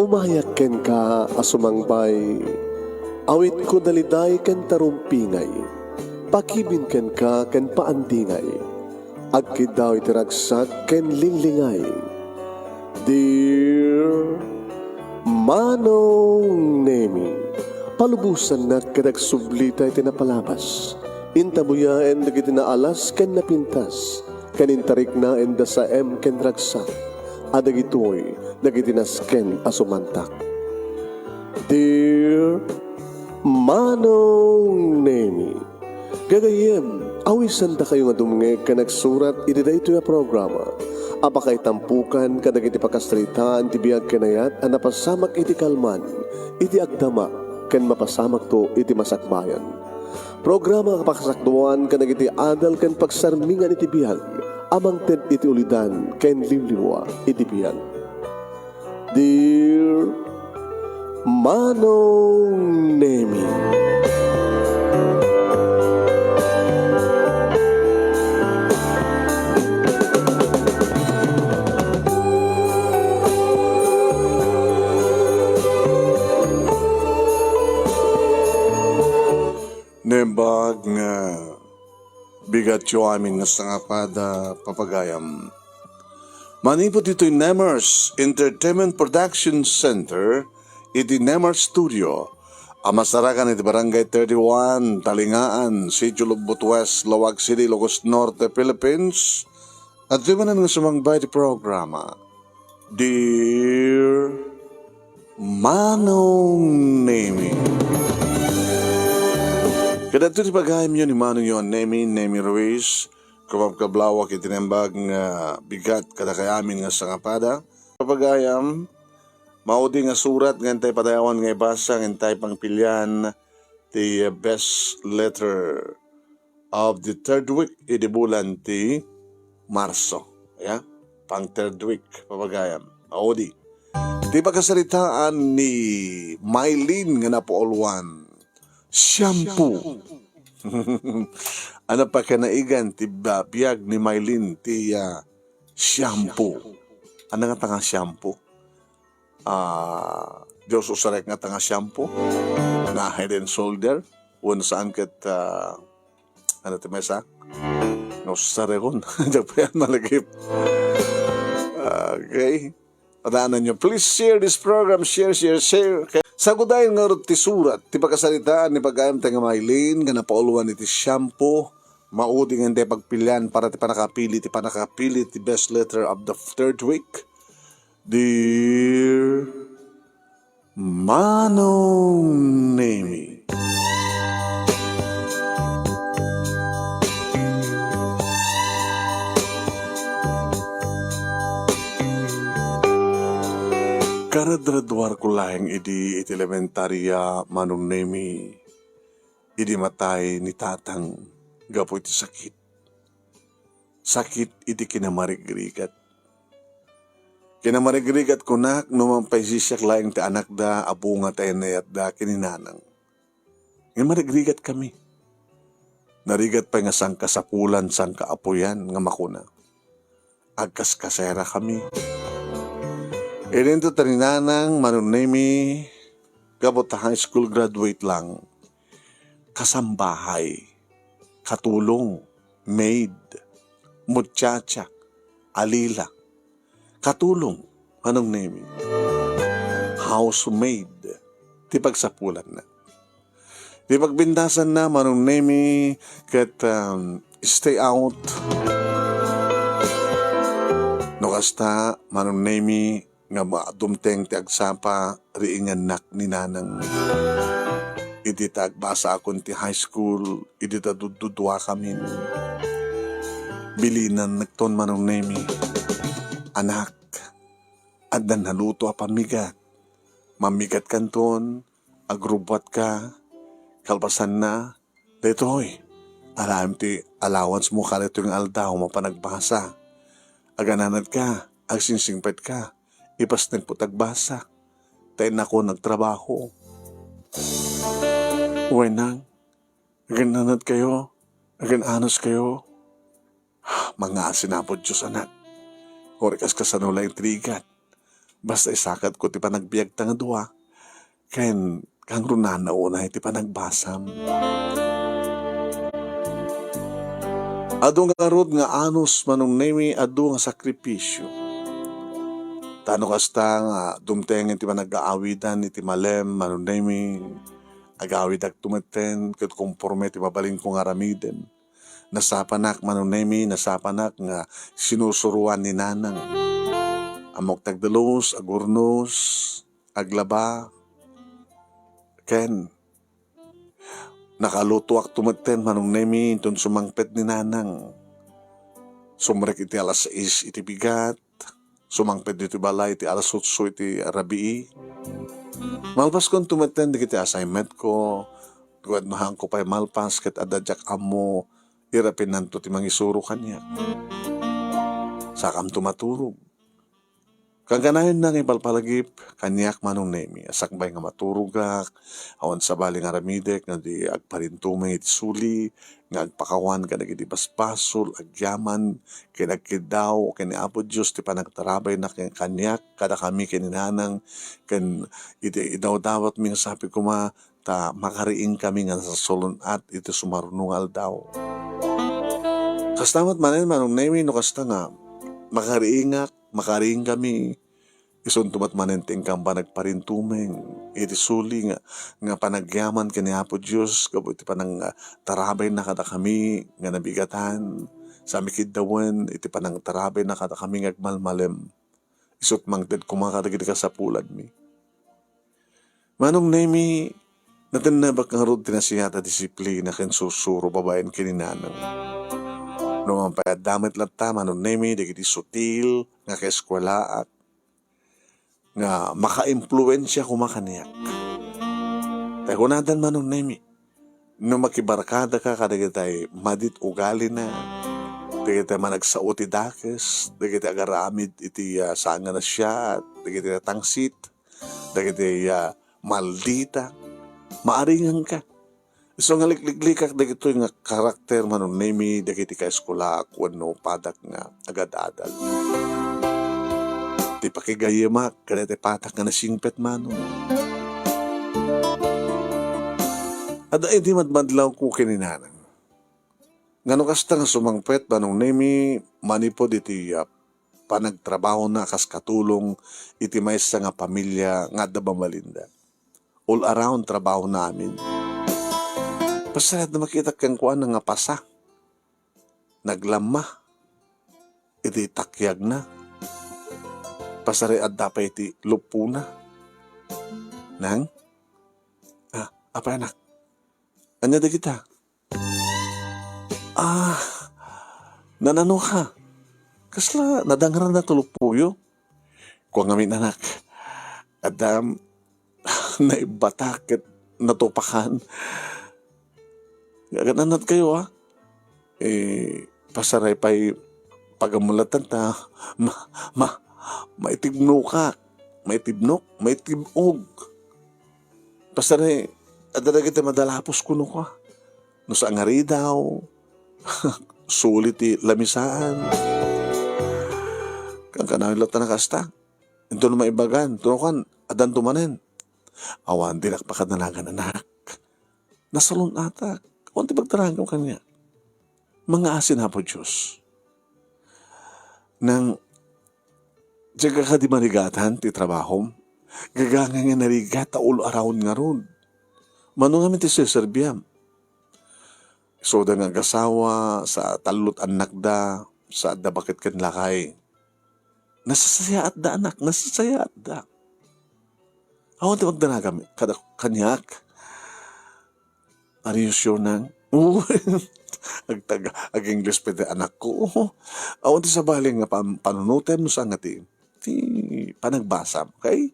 Umayak ken ka asumangbay, awit ko daliday ken tarumpingay, pakibin ken ka ken paandingay, agkid daw itiragsak ken linglingay. Dear Manong Nemi, palubusan nat kadag sublita iti napalabas, intabuya en dagiti naalas ken napintas, kanintarik na en da sa ken ragsak, adagitoy dagiti nasken asumantak. Dear Manong Nemi, gagayem, awisan da kayo nga dumngeg ka nagsurat iti daytoy a programa. Apakay tampukan kadag iti pakastritaan ti biag kanayat a napasamak iti kalman, iti agdama, ken mapasamak to iti masakbayan. Programa kapakasakduan kadag iti adal ken pagsarmingan iti biag, amang ted iti ulidan ken liwliwa iti biag. Dear Manong Nemi, Nembag nga bigat yo amin nga sangapada papagayam. Manipot ito'y Nemers Entertainment Production Center, iti Nemers Studio, amasarakan iti Barangay 31, Talingaan, Sitio Lubot West, Lawag City, Locos Norte, Philippines, at limanan nga sumangbay di programa. Dear Manong Nemi, kada ito pagayam yun ni Manong yun, Nemi Ruiz, kapagkablawak itinembag nga bigat kada kayamin nga sangapada. Kapagayam, maudi nga surat nga intay padayawan nga ibasa nga intay pangpilyan the best letter of the third week iti bulan ti Marso. Yeah? Pang third week, papagayam. Maudi. Di pagkasalitaan ni Mylene nga napoolwan, shampoo. Ano pa kanaigan ti biyag ni Mylene ti shampoo. Ano nga tanga shampoo? Diyos usarek nga tanga shampoo na head and shoulder un saan ket ano ti mesa? No saregon. Diyan pa yan malagip. Okay. Padanan nyo. Please share this program. Share. Okay. Sagudayin nga rin ti surat, ti pagkasalitaan ni pag-ayam tayo nga Mylene, nga napauluan iti shampoo, mauding hindi pagpilian para ti panakapili ti best letter of the third week. Dear Manong Nemi, karadradwar ko lahing iti elementarya Manong Nemi, idi matay ni tatang gapo iti sakit. Sakit iti kinamarigrigat. Kinamarigrigat ko nak numampaisisyak lahing ti anak da abunga tayo na yat da kininanang. Kinamarigrigat kami. Narigat pa nga sang kasapulan, sang kaapuyan nga makuna. Agkas kasera kami. Ilinto taninanang Manong Nemi, gabot high school graduate lang, kasambahay, katulong, maid, muchacha, alila, katulong, Manong Nemi, housemaid, ti pagsapulan na. Ti pagbindasan na Manong Nemi, kat stay out, no kasta Manong Nemi, nga dumteng ti agsapa riingan nak ni nanang iti tagbasa akon ti high school iti tadududwa kami bilinan nagton Manong Nemi, anak addan naluto a pamigat mamigat kanton agrubat ka kalpasan na detoy alam ti allowance mo kalito yung aldaw mapanagbasa agananad ka agsingsingpet ka ipas nagputagbasa, tayo na ko nagtrabaho. Uwe nang, agananat kayo, agananos kayo. Mga sinapod Diyos anak, orikas ka sa nula intrigat. Basta isakat ko ti panagbiag ta nga duwa. Ken kang runana una iti panagbasam. Adu nga rod nga anos manong nemi adu nga sakripisyo. Tano kasta nga dumteng iti panag-aawidan iti malem manong nemi agawid ag tumeten ket konforme ti mabalin kong aramiden. Nasapanak manong nemi nasapanak nga sinusuruan ni nanang. Amok tagdalos, agurnos, aglaba, ken nakalutuak tumeten manong nemi ton sumangpet ni nanang. Sumrek iti alas 6 iti bigat, sumangpet iti balay iti alas 8 iti rabii. Malpas kon tumeten di kiti assignment ko, tuwadnohan ko pa'y malpas ket adadyak amo irapin nanto ti mangisuro kanya. Sakam tumaturog. Kaganayon nang ipalpalagip, kanyak manong nemi, asakbay nga maturugak, awan sa baling aramidek, nga di agparintumay iti suli, nga agpakawan ka nagiti baspasol, agyaman, kinagkidaw, kini Apo Diyos, ti panagtarabay na kanyak, kada kami kininanang, ken iti idaw-dawat mi nga sabi ko ta makariing kami nga sa solon at iti sumarunungal daw. Kastamat manen manong nemi, no kasta nga, makariing kami, ison tumat manenteng kang panagparintumeng, iti suli nga panagyaman kini Apo Diyos, kabuti panang tarabay na kada kami, nga nabigatan, sa amikidawan, iti panang tarabay na kada kami ngagmalmalem, isot mangted kumakadagiti ka sa pulad mi. Manong nemi, natin na bakang rod tinasiyata disiplina ken susuro babaen kininanang. No ang payadamit latta manong nemi dagiti sutil nga kaeskwelaak nga maka-impluwensya kumakaniyak. Tayo nadan manong nemi no makibarkada ka kadagitay madit ugali na dagiti managsaot ti dakes dagiti agaramid iti sanga na siya dagiti tangsit dagiti maldita maaringan ka. So nga likliklikak dagito nga karakter manong nemi dagiti kaeskwela wenno padak nga agad-adal. Ti pakigayemak kadati patak nga nasingpet manong. Ada iti madmadlaw ko kininanang. Ngano kasta nga sumangpet manong nemi manipod iti panagtrabaho na kas katulong iti maysa nga pamilya nga adda bamalinda. All around trabaho namin. Pasarad na makita kang kuan nga pasa. Naglama. Iti takyag na. Pasari adda pa iti lupo na. Nang? Apa anak? Anya da kita? Nanano ka? Kasla nadangaran na tulupuyo. Kung amin anak. Adam, naibatak at natupakan. Gagananat kayo pasaray pa'y pagamulatan ta maitibno ka maitibnog pasaray adala kita madalapos kuno ka no sa angari daw sulit lamisaan kang kanawin lata na kasta ito na maibagan tunukan adan tumanen awan dinakpakadanagan anak nasalon atak kunti pagtarangam kanya. Mga asin ha po Diyos. Nang diyaga ka di marigatan ti trabaho, gaganga nga narigata ulo around nga ron. Manong amin ti siserbiam. So da nga gasawa sa talot anak da, sa da bakit kan lakay. Nasasaya at da anak, nasasaya at da. Awan ti magdanagam, kanyak. Are you sure nang? Ag-English pa anak ko. Awan ti sa baling nga panunutem no sa nga ti panagbasam. Okay?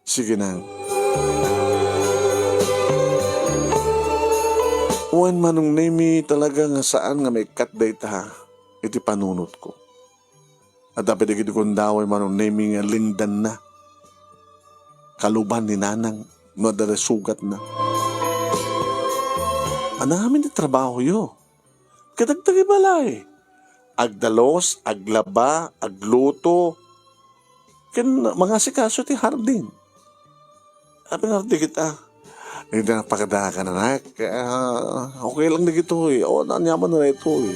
Sige nang. Uwan manong nemi talaga nga saan nga may kat data iti panunot ko. At dapat ikiti kong daway manong nemi nga lindan na. Kaluban ni nanang madarasugat na. Anamin na trabaho yo. Kadagdagi balay. Agdalos, aglaba, agluto. mga sikaso ti hardin. Abi nga di kita. Hindi na pakada ka na nak. Okay lang na gito eh. O, nanyaman na ito eh.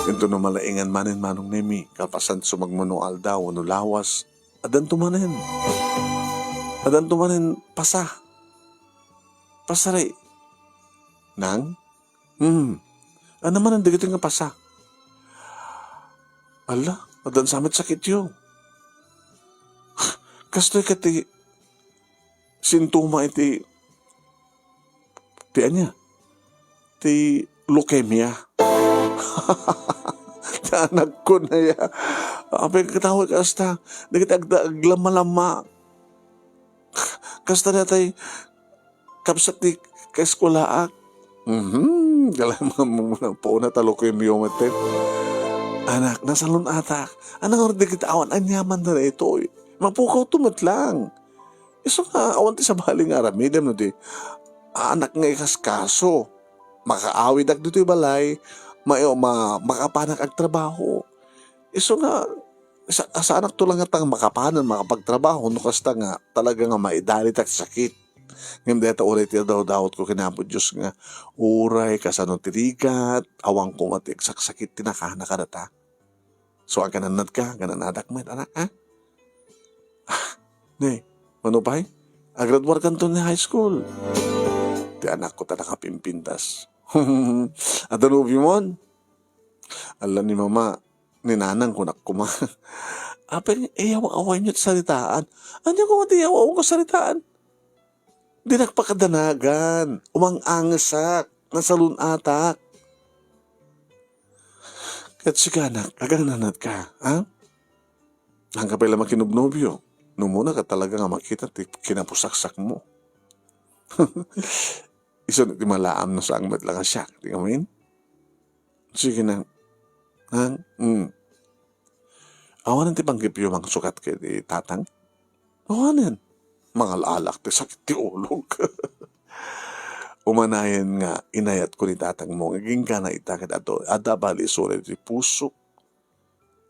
Ito na malaingan manin manong nemi. Kapasan sumagmanual daw, ano lawas. Adan tumanin. Adan tumanin pasa. Pasari. Nang? Ano man ang digitin nga pasa? Ala, adan samit sakit yun. Kastoy ka ti sintuma iti anya ti leukemia. Anak ko na ya. Apa yung katawag kasta? Nagitaglamalama. Kasta na tayo kapsat ni kaeskulaak. Galang mga po na talo ko yung miyomate. Anak, nasa lunatak. Anong ordi kita awan? Anyaman na ito eh. Mapukaw tumat lang. Iso nga, awan ti sa baling aramidem no di. Anak nga ikas kaso. Makaawid ak dito yung balay. Makapanak ag trabaho. Iso nga, sa anak to lang nga makapanan, makapagtrabaho. No kasta nga, talaga nga maidalit at sakit. Ngayon dito ulit yung daw-dawat ko kinapod Diyos nga. Uray, kasano tirigat, awang kong at sakit tinakana ka data. So, gananad ka, gananadak mo, anak, ha? Ne, ano pa Agradwar kanto ni high school. Di anak ko ta nakapimpintas. Adanubi mo? Alam ni mama, ninanang ko nakuma. Apeng, away niyo salitaan. Ano ko matiyaw ko salitaan? Di nagpakadanagan. Umang-angasak. Nasalun atak. Kat siya anak, agananad ka, ha? Ang kapila makinubnobyo. Nung muna ka talaga nga makita, kinapusaksak mo. Iso na timalaam na sa angmat lang siya. Di ka main? Sige na. Ha? Awanan ti panggip yung mga sukat kay di tatang? Awanan. Mga lalak ti sakit ti ulog. Umanayan nga, inayat ko ni tatang mo. Ngaging ka na itakit ato. Ada bali sulit ti pusok.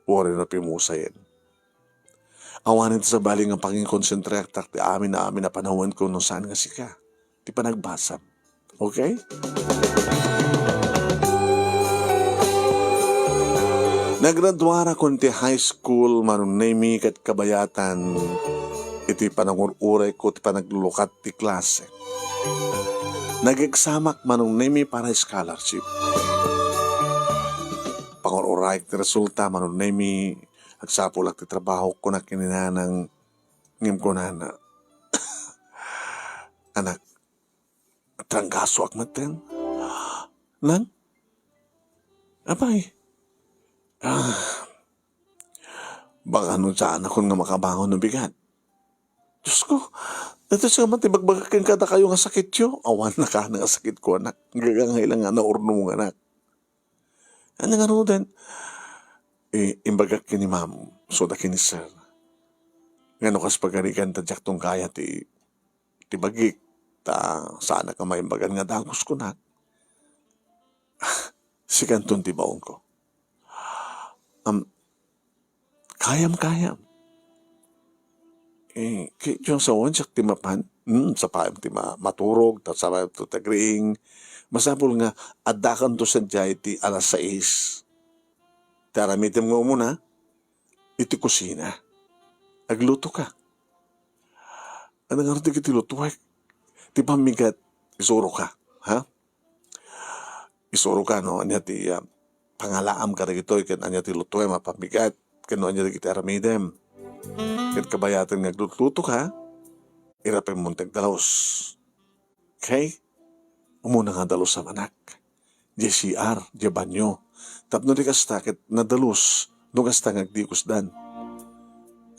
Wari na pimusayin. Awanin sa bali nga panging konsentratak ti amin na panahon ko no saan nga sika. Ti panagbasam. Okay? Nagradwara ko ti high school manunemi kat kabayatan. Iti panangururay ko ti panaglulukat ti klase. Nag-examak manunemi para scholarship. Pangururay ti resulta manunemi agsapulak ti trabaho ko na kininanang ngim ko na anak, trangkaso ak maten. Nang? Apay? Baka nun saan ako nga makabangon ng bigat. Diyos ko, ito siya matibagbagakin kada kayo nga sakit yo. Awan na ka nga sakit ko, anak. Gagangay lang nga na urno mong anak. Ano nga rin din? Imbagak kini ma'am, so da kini sir. Ngano kas pagarikan ta jak tong kaya ti bagik ta sana ka maimbagan nga dagos ko na. Si kanton ti baon ko. Kayam. Kaya yung sa wan siya ti mapan, sa paim ti maturog, ta sa paim ti tagriing. Masapul nga, adakan to sa jay ti alas 6. Taramitin mo muna, iti kusina. Agluto ka. Ano nga rin ti luto ay? Ti pamigat, isuro ka. Ha? Isuro ka, no? Anya ti pangalaam ka rin ito. Anya ti luto ay mapamigat. Kano anya rin iti aramidem. Kat kabayatan nga agluto ka, irapin mong tagdalos. Okay? Umuna nga dalos sa manak. JCR, banyo. Tapno di kasta, kat nadalos, no kasta ngagdikos dan.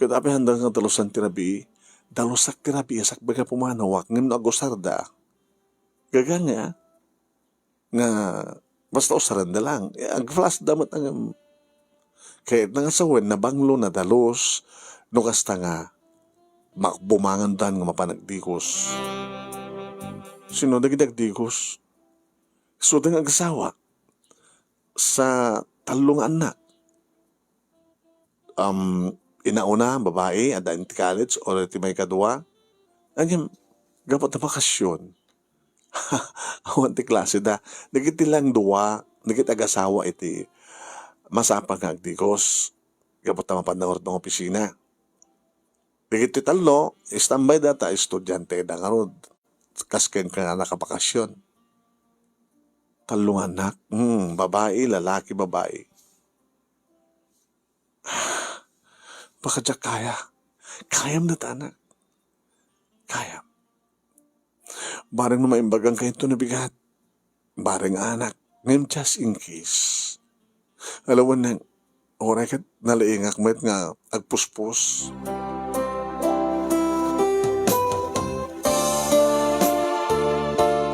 Kat api handang nga dalosan tirabi, dalosak tirabi, asak baga pumanawak, ngam na agosarda. Gaganga, nga, basta usaran na lang. Ang flash damat ang, kaya nangasawan na banglo na dalos, no kasta nga, bumangan dan nga mapanagdikos. Sino nagdagdikos? So, dang agasawa, sa talong anak. inauna, babae, at ti college, o ti may kadua. Anyam, gapat na bakasyon. Awan ti klase da. Nagiti lang duwa, nagit agasawa iti masapang agdikos. Gapat na mapanahor ng opisina. Nagiti talo, istambay data, estudyante da nga rod. Kasken ka nga nakabakasyon. Talong anak, babae, lalaki, babae. Baka dyan kaya. Kayam na tanak. Kayam. Barang na maimbagang kayo ito na bigat. Barang anak. Ngayon just in case. Alawan na, oray ka nalaingak mo nga agpuspos.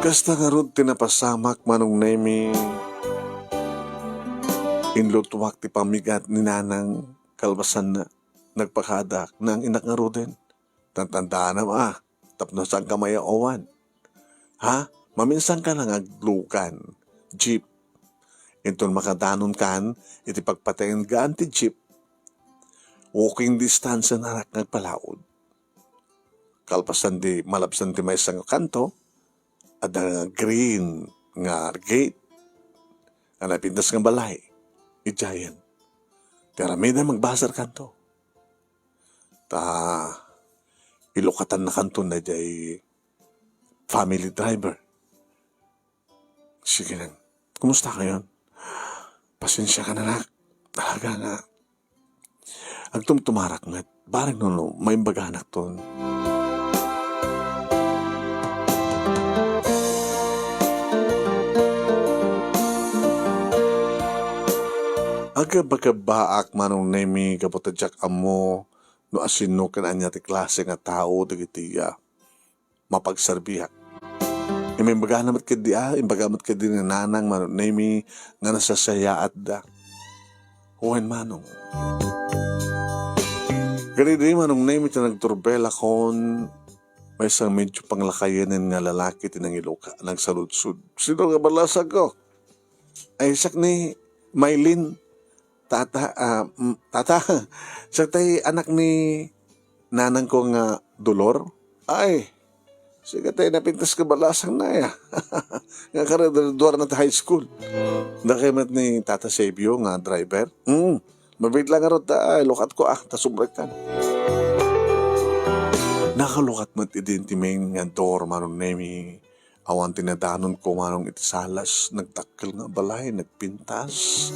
Kasta nga rod tinapasamak manong nemi. Inlutuwak ti pamigat ni nanang kalbasan na nagpakadak ng inak nga rodin. Tantandaan na tapno saan ka may awan. Ha? Maminsan ka lang aglukan. Jeep. Inton makadanon kan, iti pagpatayin gaan ti jeep. Walking distance na nagpalaod. Kalpasan di malabsan ti may isang kanto, at green nga gate, ang napintas nga balay, ijayan. Tiaramida magbasar kanto. Ilokatan na kanto na jay family driver. Sige lang. Kumusta kayo? Pasensya ka na nak. Talaga nga. Agtumtumarak nga. Barang no, may imbaganak ton. Agabagabaak manong nemi kapotadyak amo no asino kan anya ti klase nga tao dagiti mapagserbihan. Imbaga namat kadi imbagamat kadi nga nanang manong nemi nga nasasayaat da. Huwen manong. Ganidi manong nemi ti nagturbela kon may isang medyo panglakayanin nga lalaki tinangiluka nagsaludsud. Sino nga balasag ko? Ay sak ni Maylin. Tata, sa tay anak ni nanang ko nga Dolor. Ay, sige tayo napintas ka balasang na ya. Nga karador na high school. Nakimat ni Tata Sebio nga driver. Mabit lang nga ro lukat ko tasubrekan. Nakalukat mat idintimeng nga door manong nemi. Awan tinadanon ko manong itisalas. Nagtakkel nga balay, nagpintas.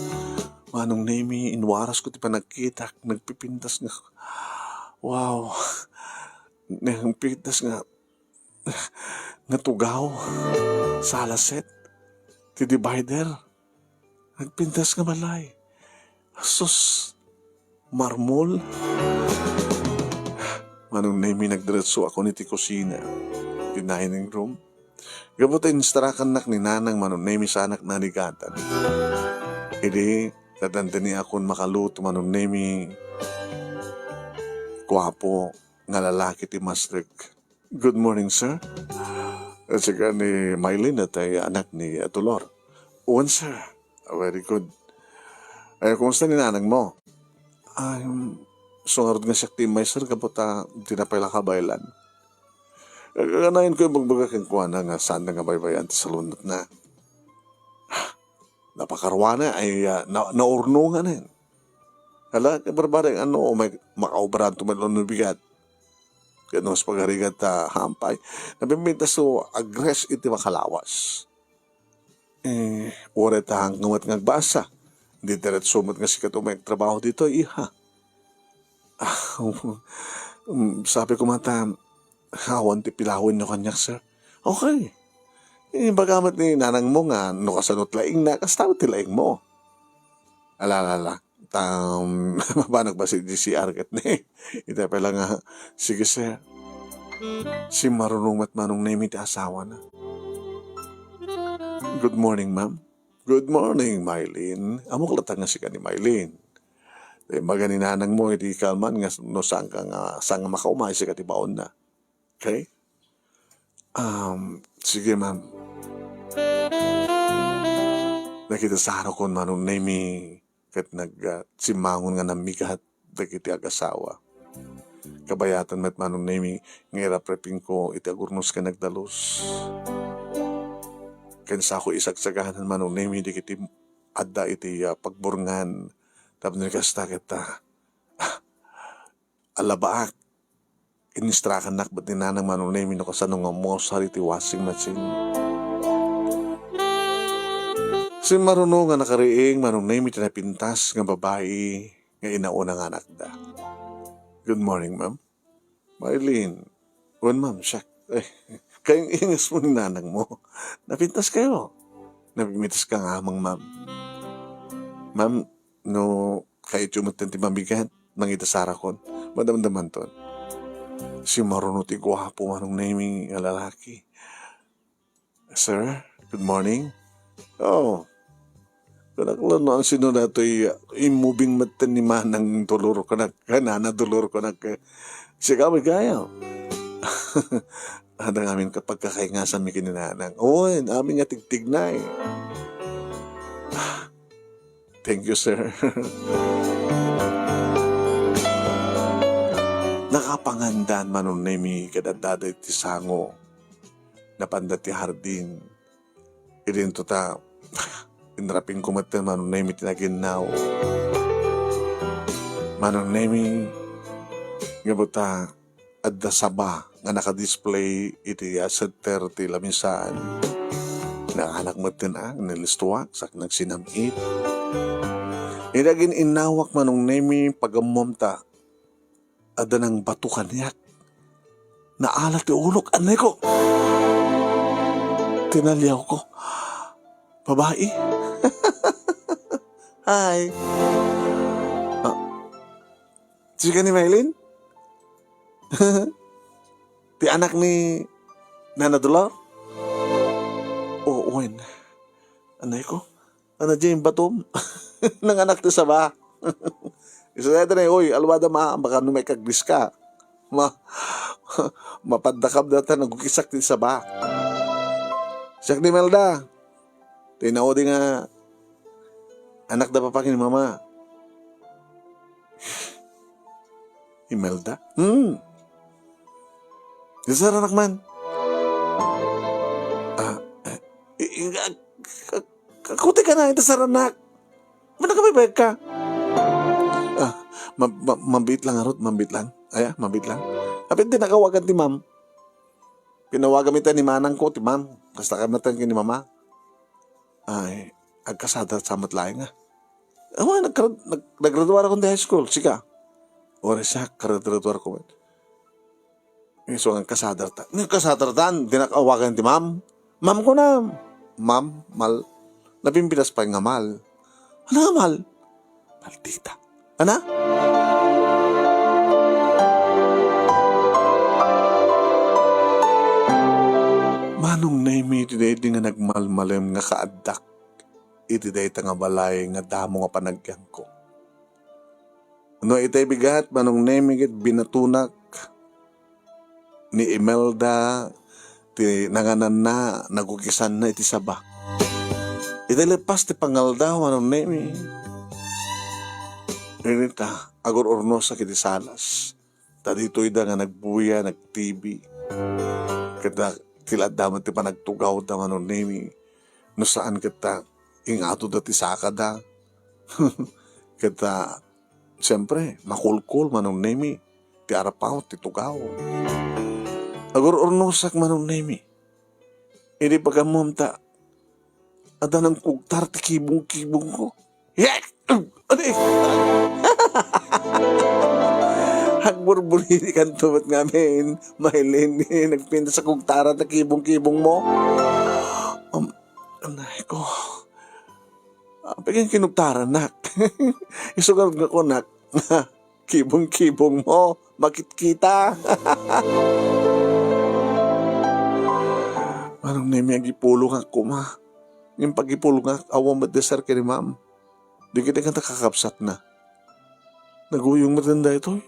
Manong nemi, inwaras ko ti panagkita, nagpipintas nga. Wow. Nagpipintas nga. Nga tugaw. Salaset. Ti divider. Nagpintas nga balay. Asus. Marmol. Manong nemi, nagdiretso ako ni ti kusina. Ti dining room. Gabot instrakan nak ni nanang manong nemi sa anak nanigatan. Hindi, tatandani akong makaluto manong nemi. Kwapo, nga lalaki ti Masrik. Good morning, sir. At saka ni Maylin at ay anak ni Dolor. Uwan, sir. Very good. Ay, kumusta ni nanang mo? Ay, sungarod nga siya ti may sir, kapot tinapayla kabaylan. Kanayin ko yung magbagakang kuha na nga saan na nga baybayan ti salunat na. Napakarwana ay naurnungan na yun. Hala, kabarbarang may makaubaran tumalon ng bigat. Ganun sa pagharigat hampay. Nabimintas so agres iti makalawas. Ure tahang ngamat ngagbasa. Hindi teret sumot nga si katumay trabaho dito, iha. Sabi ko mata, hawan ti pilawin nyo kanyak, sir. Okay. Bagamat ni nanang mo nga, no kasanot laing na, kastawa ti laing mo. Alala. Mabanag ba si GCR kat ni? Ita pala nga, sige sir. Si marunong mat manong name iti asawa na. Good morning, ma'am. Good morning, Maylin. Amo kalata nga si ka ni Maylin. Maga ni nanang mo, iti kalman nga no saan ka makaumay si ka ti baon na. Okay? Sige, ma'am. Nakita sa araw ko manong name kat nagsimangon nga namigat dagiti agasawa. Kabayatan met manong nemi nga preping ko iti agurnos ka nagdalos. Kensa ako isagsagahan manong nemi di kiti adda iti pagburngan. Tapos nagkasta kita alabaak. Inistrakan nak ba't ninanang manong nemi no kasano nga mo sa iti washing machine. Si marunong nga nakariing manong nemi tinapintas nga babae nga inauna nga anak da. Good morning, ma'am. Maylene. Wan, ma'am, siya. Kayong ingas mo ni nanang mo. Napintas kayo. Napimitas ka nga amang, ma'am. Ma'am, no, kayo tumutan ti mabigat, mangitasara kon. Madamdaman ton. Si marunong ti gwapo manong naming lalaki. Sir, good morning. Oh, kanaklan no, ang sinuna to'y imubing matan ni manang tuluro ko na, kanana tuluro ko na, siya kami kaya. Hadang amin kapag kakaingasan mi kininanang, oy, amin nga tigtig na eh. Thank you, sir. Nakapangandan manon nemi kadadada iti sango, napanda ti hardin. Idin to ta, inraping kumatan manon nemi tinaginaw. Manon nemi nga buta adda saba nga naka-display iti setter ti lamisaan. Na anak mo tinang nilistuwak sak nagsinamit. Idagin inawak manong nemi pagamom ta adda ng bato kanyak. Naalat ti ulok anay ko. Tinalyaw ko. Babae. Hi. Sige ni Maylene? Ti anak ni Nana Dolor? Oo, wen. Anay ko? Ano dyan yung batom? Nang anak ti saba. Isa na ito na, oy, alwada baka may kaglis ka. Mapadakab na ito, nagukisak ti saba. Siyak ni Melda. Tinao di nga, anak da papakin ni mama. Imelda? Isar anak man. Kakuti ka na, itasar anak. Mana ka may ka? Mambit lang arot, mambit lang. Aya, mambit lang. Kapit din nakawagan ti ma'am. Pinawagan mi ni manang ko, ti ma'am. Kasta kamatan ki ni mama. Ay, agkasada sa matlaing nga. Naggraduar ako sa high school, sika. Ora siya, graduar ko. So, ang kasadar ta. Ang kasadar tan, dinakawagan ti ma'am. Ma'am ko na. Ma'am, mal. Napimpilas pa nga mal. Ano nga mal? Maldita. Ana? Manong name iti day nga nagmalmalem nga kaadak. Iti day nga balay nga damo nga panagyan ko. No itay bigat manong name it binatunak ni Imelda ti nanganan na nagukisan na iti saba. Iti lepas ti pangalda manong name Rinita, agor ornosa kiti salas. Tadito'y da nga nagbuya, nag-TV. Kada tilad damat ti panagtugaw da manong name no saan kita ingato da ti saka da. Kita siyempre, makulkul manong nemi, ti arapaw, ti tugaw. Agor ornosak manong nemi. Hindi pagkamumta, ada ng kugtar ti kibong-kibong ko. Yek! Ano eh? Hagburbuli kan tumat ngamin, Maylene, nagpinta sa kugtara na kibong-kibong mo. Anay ko. Pagyan kinugtara, nak. Isugar nga ko, nak. Kibong-kibong mo. Makit-kita. Anong nemi ang ipulong ako, ma? Yung pag-ipulong ako, awang madesar ka ni ma'am. Di kita kanta kakapsat na. Naguyong matanda ito eh.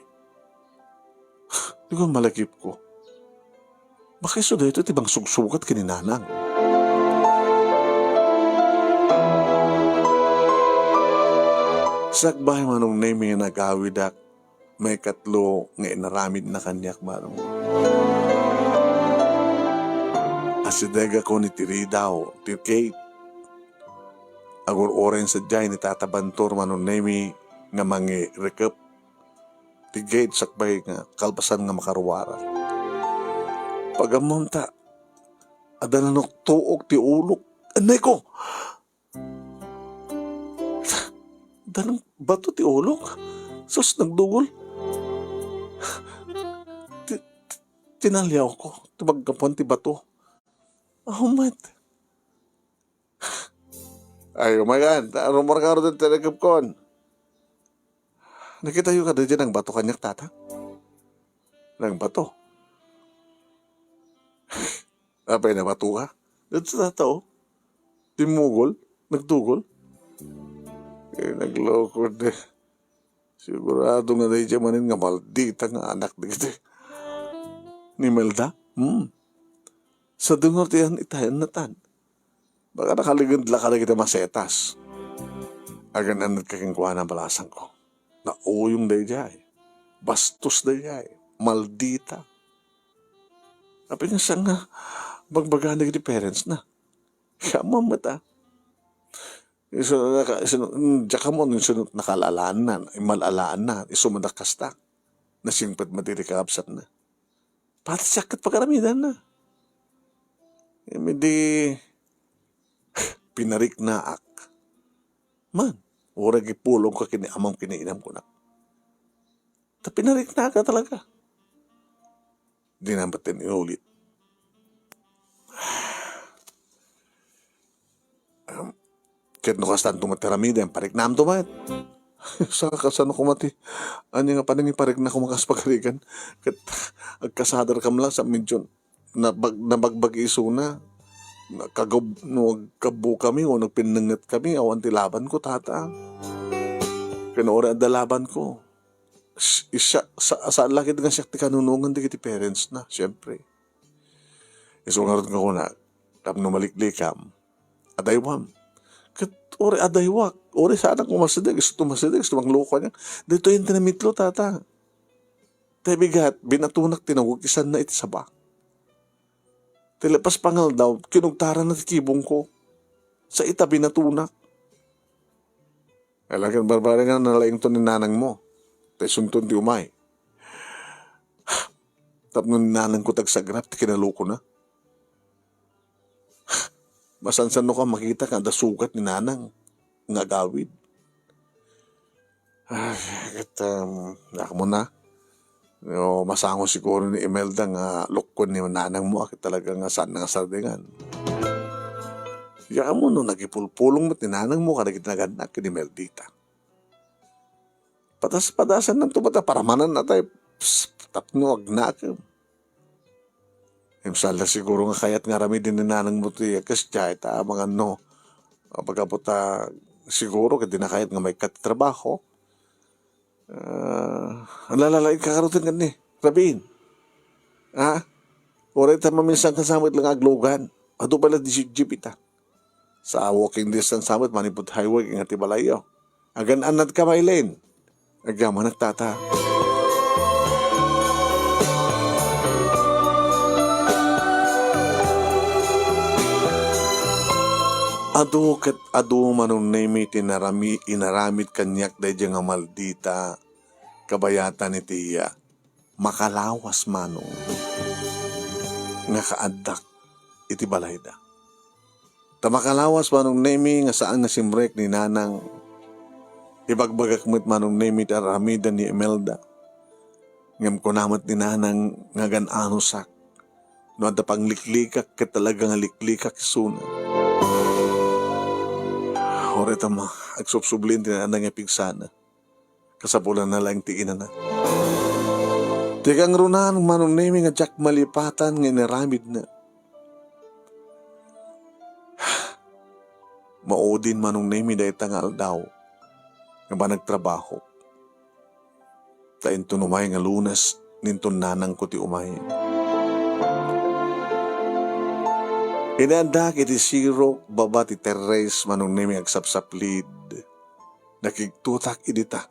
Di ko malakip ko. Baka iso da ito tibang sugsugat ka ni nanang. Sakbay manong name yung nagawidak may katlo nga inaramid na kanyak manong. Asidega ko ni Tiridaw, ti Kate. Agur oren sa jay ni tatabantor manon nemi nga mangi rekep. Ti Kate sakbay nga kalpasan nga makarwara. Pagamunta, adananok tuok ti ulok. Anay ko! Danang bato ti ulok? Sus, nagdugol. Tinalyaw ko. Tumagkapuan ti bato. Ahumad. Ay, umagan. Rumor ka rin talagang kon. Nakita yung kada dyan ng bato kanyak tata? Ng bato. Apay na bato ka? Dito sa tata, timugol, nagtugol. Nagloko de. Sigurado nga dahi dyan manin nga maldita nga anak de kita. Ni Melda? Sa dungor tiyan itayan natan. Baka nakaligandla ka na kita masetas. Agan anad kakingkuha ng balasang ko. Nauyong dahi dyan. Bastos dahi dyan. Maldita. Tapi nga siya nga bagbaga na kiti parents na. Kaya mamata. Diyan mo nung sunod nakalalaan na, malalaan na, isumadakas ta. Nasingpat matiri kaabsat na. Pati sakit pagkaramidan na. Hindi pinarik na ak. Man, urag ipulong ka kini amang kiniinam ko na. Ta pinarik na ka talaga. Di na batin iulit. Kahit nukastan tumateramida, parik na am tumat. Saka kasano kumati. Ano nga panang iparik na kumakas pagkarigan. Kat agkasadar kam lang sa medyo nabagbag iso na. Nagkabu kami o nagpinangat kami. Awan tilaban ko tata. Kanoora ang dalaban ko. Saan lakit nga siya kanunungan di kiti parents na. Siyempre. Isungarot nga ko na. Tapno maliklikam. Adaywam. Ore adaywak. Ore sana kung masidig. Gusto mangloko niya. Dito yung tinamitlo, tata. Tay bigat, binatunak tinawag isan na iti saba. Telepas pangal daw, kinugtaran na tikibong ko. Sa ita binatunak. Kailangan barbara nga nalaing to ni nanang mo. Tay suntun ti umay. Tapno ni nanang ko tagsagrap, ti kinaloko na. Masansan no ka makita ka, dasukat ni nanang nga gawid. Ay, naka mo na. Masango siguro ni Imelda nga lukon ni nanang mo, akit talaga nga saan nga sardingan. Yaan mo no, nagipulpulong mo't ni nanang mo, kanagit naganak ni Imeldita. Patas-padasan ng tumata, paramanan na tayo, tapno agnakam. Imsala siguro nga kayat nga rami din ni nanang mo ito yakas dya, ita mga no. Pagkaputa siguro kaya dinakayat nga may katitrabaho. Ang lalalain kakarutin ka ni, Rabin. Ha? Oray ta maminsan kasamit lang aglogan. Ado pala di jeep ita. Sa walking distance samit, manipot highway, nga tibalayo. Agan anad ka mailen. Agyaman nagtata. Adu manong nemi inaramit kanyak dahi nga maldita kabayatan ni tiya makalawas manong nga kaadak iti balayda. Ta makalawas manong nemi nga saan nga simrek ni nanang ibagbagak mo't manong nemi taramida ni Imelda ngam kunamat ni nanang nga gan-anusak no adda pang liklikak ka talaga nga liklikak isuna. Ore tama, agsubsublin tinanang nga pigsana. Kasapulan na lang tiinan na. Tigang runan manong nemi nga jak malipatan nga niramid na. Maudin manong nemi dahi tangal daw. Nga ba nagtrabaho. Tain tunumay nga lunas ninton nanang ko ti umay. Inaandak iti siro baba ti teres manong nemi agsapsaplid. Nakigtutak idita.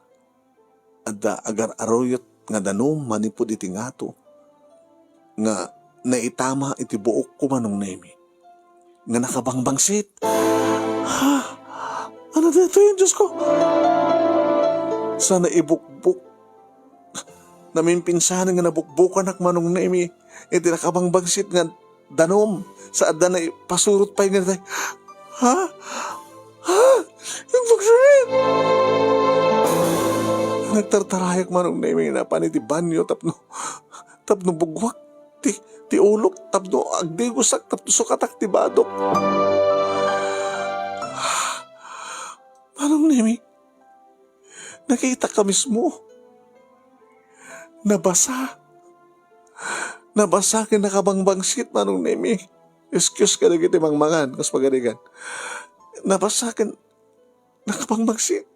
Adda agar aroyot nga danom manipod iti ngato. Nga naitama iti buok ko manong nemi. Nga nakabangbangsit. Ha? Ano dito yun, Diyos ko? Sana ibukbuk. Namimpinsanan nga nabukbukan ak manong nemi. Iti nakabangbangsit nga danom. Sa adda na pasurot pa yung nga. Ha? Ha? Yung buksit! Nagtartarayak manong nemi na paniti banyo tapno bugwak ti ulok tapno agdigusak tapno sukatak ti badok. Manong nemi, nakita ka mismo. Nabasa kinakabangbangsit manong nemi. Excuse ka na kiti mangmangan kas pagadigan. Nabasa kin nakabangbangsit.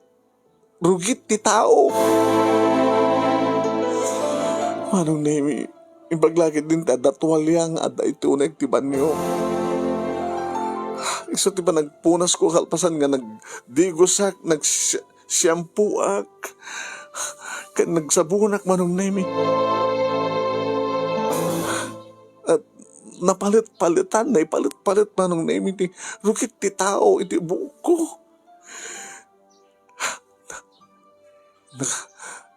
Rugit ti tao. Manong nemi, ibaglagit din ta datuwalyang at ito na iktiban niyo. Isa ti ba nagpunas ko kalpasan nga nagdigosak, nagsiyampuak, nagsabunak manong nemi. At napalit-palitan, naipalit-palit manong nemi ti rugit ti tao, iti buok ko.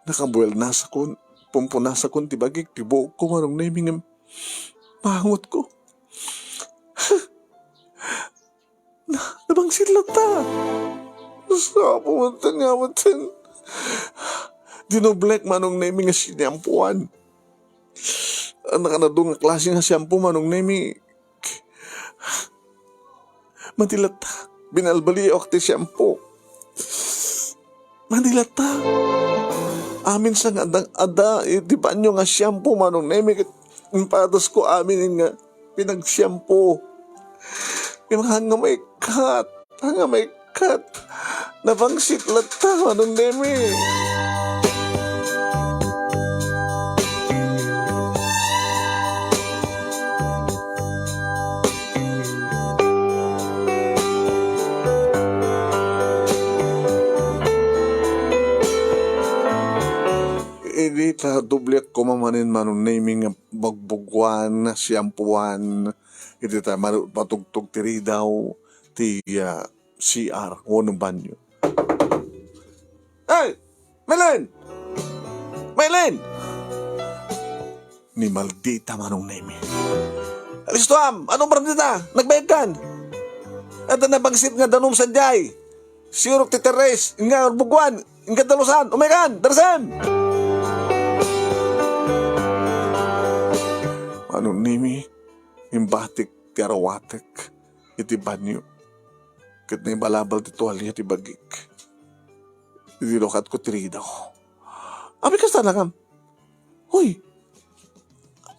Nakabuel nasa kon, pumpunasa kon tibagik, tibuok ko manong naming mahangot ko. Nabangsit lang ta. Sa pumunta nga matin. Dinoblek manong naming nga sinyampuan. Nakanadong nga klase nga siyampu manong naming. Matilat ta. Binalbali ok ti siyampu. Manilata. Amin sa nga ada, di ba nyo nga siyampo manong nemi, impadas ko amin nga pinagsiyampo. Hanga may kat, nabangsit lata manong nemi. Hindi ta dublek ko mamanin manong naming nga bagbugwan na siyampuan. Hindi ta matugtog tiri daw ti CR o ng banyo. Hey! Melen! Ni maldita manong nami. Alistuam! Anong brandita? Nagbayad kan? At nabangsit nga danom sanjay. Sirok ti teres. Nga bugwan. Nga dalusan. Umekan! Darsem! Anong nimi, imbatik ti arawatek, iti banyo, kat na ibalabal ti tuwalya ti bagik. Iti lokat ko tirida ko. Abi kas talakam. Hoy,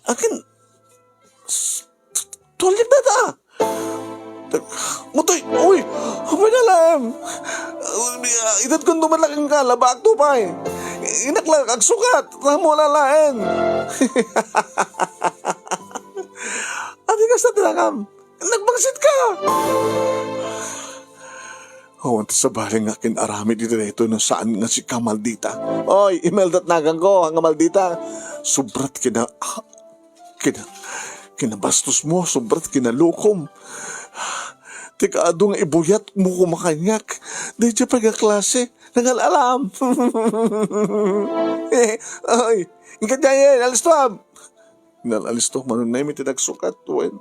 akin, tuwalya na ta. Mutoy, uy, apay na lang. Itat kong dumalaking ka, labak to pa eh. Inaklag, agsukat, ramo lalain. Adi ka sa tinakam, nagbangsit ka. Awan sa baling akin arami dito na ito na saan nga si Kamaldita. Oy, imeldat nagang ko, ang Kamaldita. Sobrat kinabastos mo, sobrat kinalukom. Tika adong ibuyat mo kumakanyak. Di siya pagkaklase, nangalalam. Ay, ingkat niya yan, alistom. Alistom, manong namin tinagsukat. Tuwen.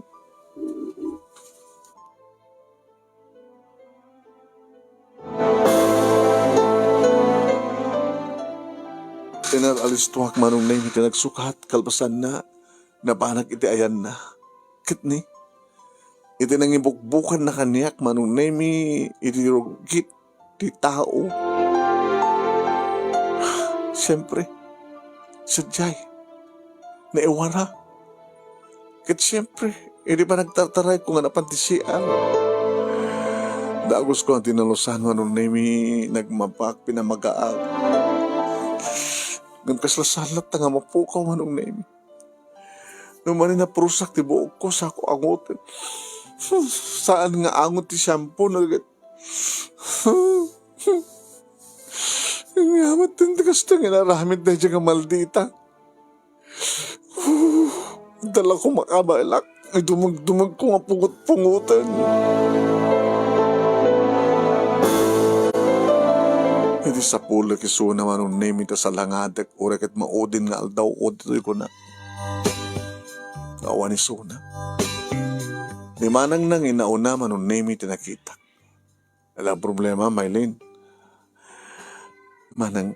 Tinalistuak manong namin tinagsukat, kalbasan na, nabanag iti ayan na. Kitni. Iti nangibukbukan na kanyak manong nemi itirugit ti tao. Siyempre, sadyay, naiwara. Kat siyempre, hindi pa nagtartaray kung napantisian. Dagos ko ang tinalusan manong nemi nagmapak pinamagaag. Nagkaslasalat na nga mapukaw manong nemi. Naman na prusak ti buok ko sa ako angotin. Saan nga angot ti shampoo na Ngamat din kasta nga naramid na dyan nga maldita. Dala ko makabalak. Ay dumag-dumag ko nga pungut-pungutan. Hindi sa pula kiso naman nung name ita sa langadak o raket maudin nga aldaw o dito ko na. Awa ni Suna. Di manang nang inauna man nung name ita nakita. Alam problema, Maylin. Manang,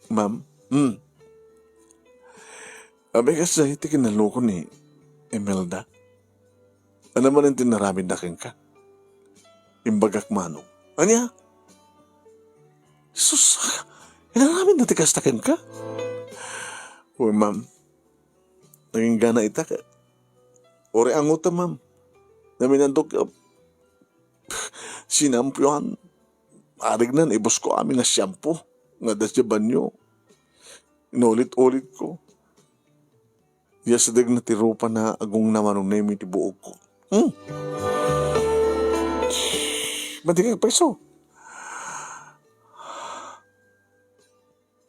ma'am, abay kasi iti kinaloko ni Imelda. Ano man ang tinaramin na ka? Imbagak manong. Anya? Sus, inaramin na tikas takin ka? Uy, ma'am, naging gana ita ka. Ore ang uta, ma'am. Naminandok, sinampyohan. Arig nan, ibos ko amin nga shampoo. Nga dasya banyo. Inulit-ulit ko. Yasadag na tirupa na agong naman nung name iti buog ko. Ba't di ka peso?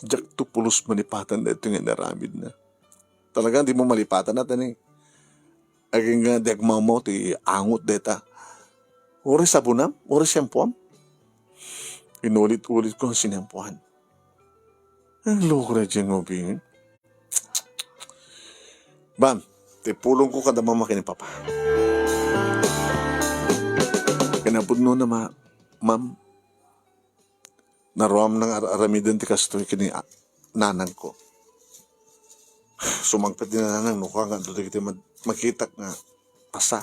Diyak to pulos malipatan na ito nga naramid na. Talagang di mo malipatan natin eh. Aging nga diyak mamaw ti angot deta. Uri sabunam? Uri shampoo? Inulit-ulit ko ang sinampuhan. Ang loko na dyan ngobingin. Bam, tipulong ko kada mamakin ni Papa. Kinapod no na ma'am, naroam ng aramidan ti kastoy kini nanang ko. Sumangpet din na nanang, nuka nga doon kita makita nga pasa,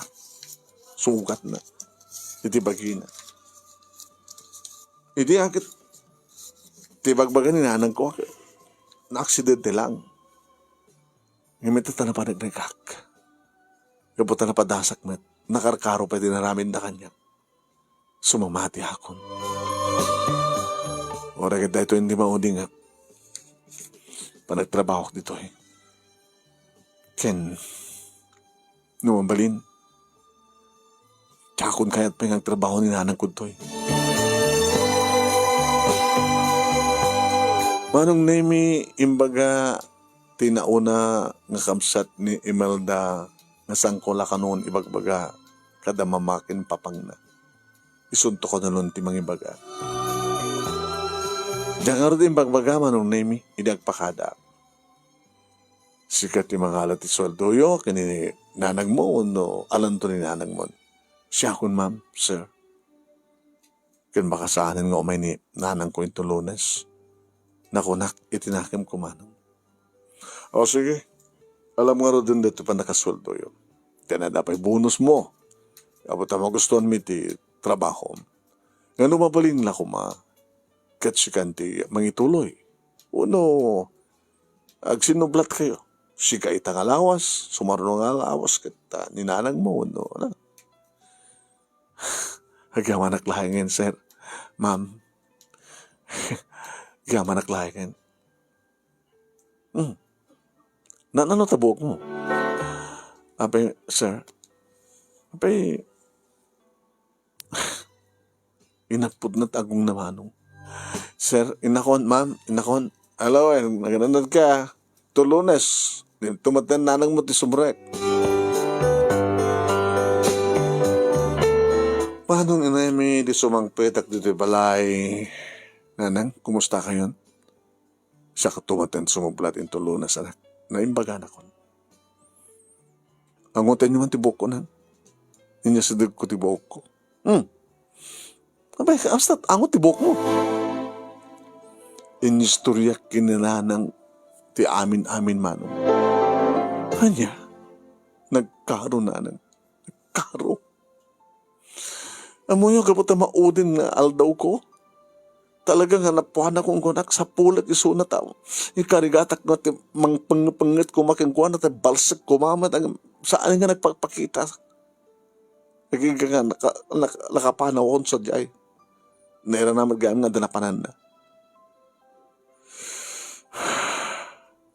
sugat na, iti bagina. Hindi akit tibagbagan ni nanang ko na aksidente lang. Ngimita na pa nagnagak. Kaputa na padasak met. Nakarkaro pa dinaramin na kanya. Sumamati akon. Ora kita ito hindi mauding nga. Panagtrabaho ko dito eh. Ken, numambalin. Tsakon kaya't pa yung trabaho ni nanang ko to eh. Manong nemi imbaga tinauna nga kamsat ni Imelda nga sangkola kanon ibagbaga kada mamakin papang na. Isunto ko na nun ti mangibaga. Diyan nga rin bagbaga manong nemi idagpakada. Sikat ti mangalat ti sweldo yo kini nanag mo no alam to ni nanag mo. Siya kun ma'am, sir. Ken makasaanan nga umay ni nanang ko into Lunes. Nakunak, itinakim ko manong. O sige, alam nga rin din dito pa nakasweldo yun. Kaya na dapat bonus mo. Kapag mo gustuhan mi ti trabaho. Nga lumabalin la ko ma, katsikan ti mangituloy. Uno, agsinublat kayo. Sika itang alawas, sumarunong alawas, kita ninanang mo, uno. Agaman naklahingin, sir. Ma'am, gaman naklahingin. Ano tabok mo? Abay, sir. Abay, inapod na tagong namanong. Sir, inakon, ma'am, inakon. Hello, nagananad ka. Lunes. Tumatan nanang mo ti sumrek. Paano inami di sumangpetak dito balay? Nanang, kumusta kayon? Siya katumatan sumublat into Lunes, anak. Naimbaga na kon. Angotin niyo man tibok ko nan. Inya sadag ko tibok ko. Abay, basta angot tibok mo. Inistorya kinanang ti amin-amin manong. Kanya, nagkaro na nang. Nagkaro. Amo yung kapot na maudin na aldaw ko. Talagang hanapuan akong kunak sa pulat isunat ako. Ikarigatak na ti mangpangpangit ko makingkuan na ti balsak kumamat ang saan nga nagpapakita. Nagiging nga nakapanaw akong sa diay. Naira naman gayam nga danapanan na.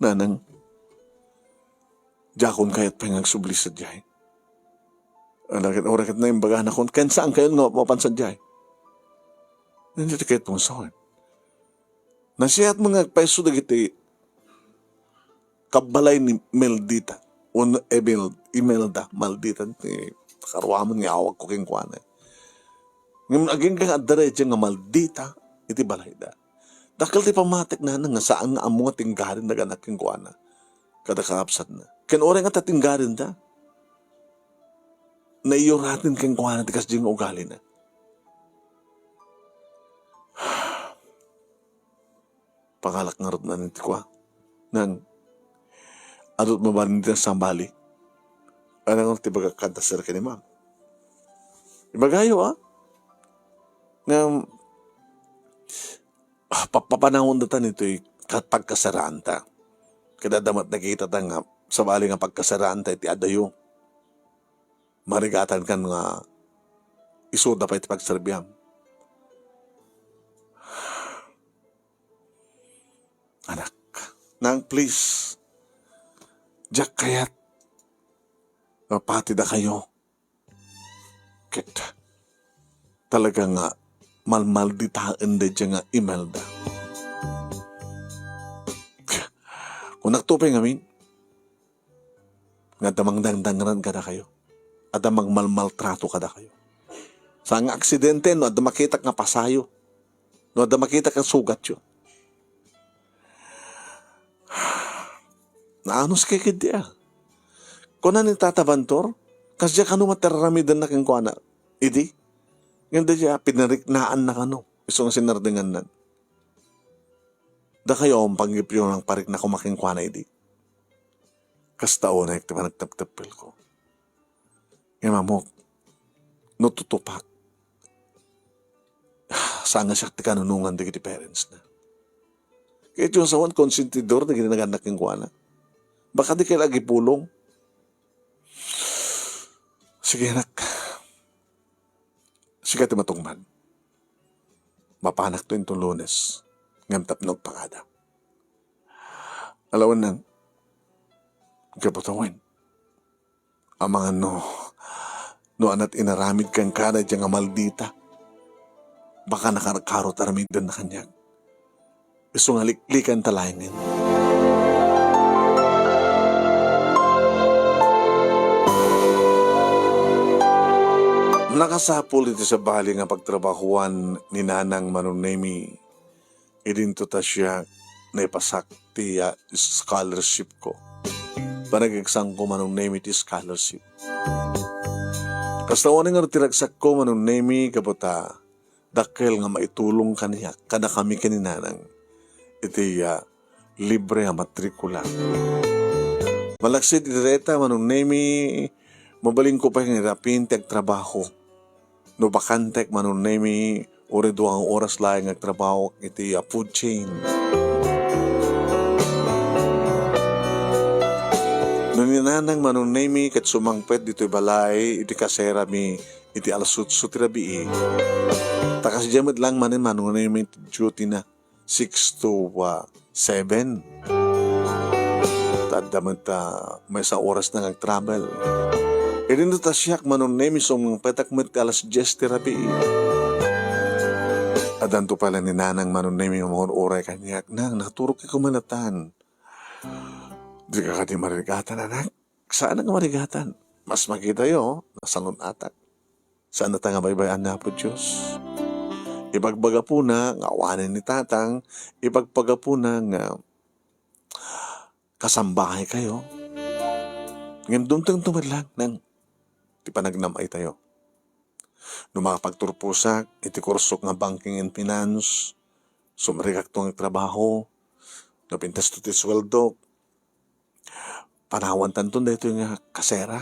Nanang, jakon kayat pengang subli sa diay. Orakit na yung bagahan akong, kaya saan kayo nga mapansan diay? Hindi kahit pong saan. Nasiyat mga peso dagiti kabalay ni Meldita. Imelda, Maldita. Karwaman nga awag ko king kuwana. Ngayon aging kang adaretya nga Maldita, iti balay da. Dakal ti pamatik na nga saan nga amo nga tinggarin na ganak king kuwana. Kada kaapsat na. Kinore nga tatinggarin da. Naiyuratin king kuwana ti kasding ugali na. Pangalak nga rot na niti kwa. Nang adot mabalin niti ang sambali. Ano nga tibaga kanta sir ka ni ma'am. Ibagayo nga papanahon datan ito'y pagkasaranta. Kada damat nakita ta nga sa bali nga pagkasaranta iti adayo. Marigatan kan nga isuda pa iti pagserbyam. Anak, nang please, Jack kayat, mapati na kayo. Kit, talaga nga, malmalditaan da dyan nga Imelda. Kung nagtupay ngamin, nga damang dangdangaran ka na kayo, at damang malmaltrato ka na kayo. Sa nga aksidente, no, at makita nga pasayo, no, at makita kang sugat yun. Naanos kay kidya. Kung na ni tatabantor, kasi kanu mataramidan na kang kuana. Idi, ganda siya, pinariknaan na kanu. Iso nga sinardingan nan. Da kayo ang panggipyo ng parik na kumaking kuana, idi. Kastao na ito pa nagtaptapil ko. Ngayon mamok, nututupak. Saan nga siya kanunungan di kiti parents na. Kaya yung sawan, konsentidor na ginaganak yung kuana. Baka di kayo lagi pulong. Sige anak. Sige ti matungman. Mapanak to itong Lunes. Ngam tapnog pangada. Alawan nang kapatawin. Ang mga no anat inaramid kang kana diyang nga Maldita. Baka nakakarot aramidan na kanyang. Iso nga liklikan talayangin. Nakasapol ito sa bali nga pagtrabahuan ni Nanang Manunemi. Idinto ta siya na ipasakti scholarship ko. Panagigsang ko Manunemi ti scholarship. Kastawan nga tiragsak ko Manunemi kaputa dakil nga maitulong kaniya kada kami kaninanang iti libre nga matrikula. Malaksid direta Manunemi mabaling ko pa hirapin ti agtrabaho. No bakantek Manunemi uri duang oras lang nagtrabaho iti food chain. No ninanang Manunemi kat sumangpet dito'y balay iti kasera mi iti alasutsu tirabii. Takas jamad lang manin Manunemi duty na 6 to 7. Tadamat may sa oras na nag-travel. Idin ta siyak Manunemi sumang petakmet kalas 10 terapi. Adanto pala ni Nanang Manunemi mga oray kanyak. Nang naturok ka kumanatan. Di ka kati marigatan anak. Saan nga marigatan? Mas makita yo, nasangon atak. Saan na nga baybayan na po Diyos? Ibagbaga po na, ngawanin ni tatang, ibagbaga po na nga kasambahay kayo. Ngayon dumtang tumadlang ng ti panagnamay tayo. No makapagturpusak, iti kursok nga banking and finance, sumarigak to ang trabaho, no pintas to ti sweldo, panawan tanton dito yung kasera.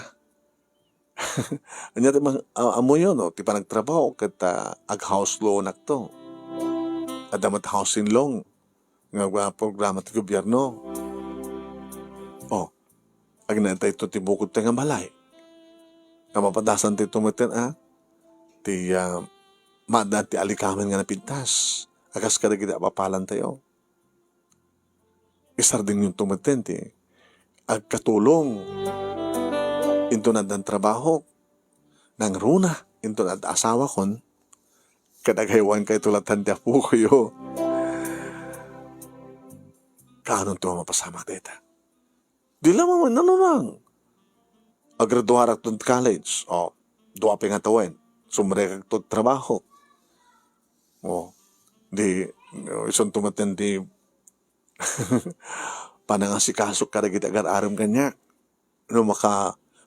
Anya ti amo yun, no? Ti panagtrabaho kat ag-house loan akto. Adamat housing loan, nga programa ti gobyerno. Agnantay to ti bukod tayo nga balay. Nga mapadasan ti tumiten ti madan ti alikamen nga napintas. Akas kada gida papalan tayo. Isar din yung tumiten ti agkatulong. Into na dan trabaho. Nang runa. Into na asawa kon. Kadagaywan kay tulatan ti apo ko yo. kaanong tuwa mapasamak data. Di lamang ano lang. Agraduar at college. O, duwa pa nga tawin. Sumrek at trabaho. O, di, isang tumatin di panangasikasok ka na kita agar-aram kanya. No,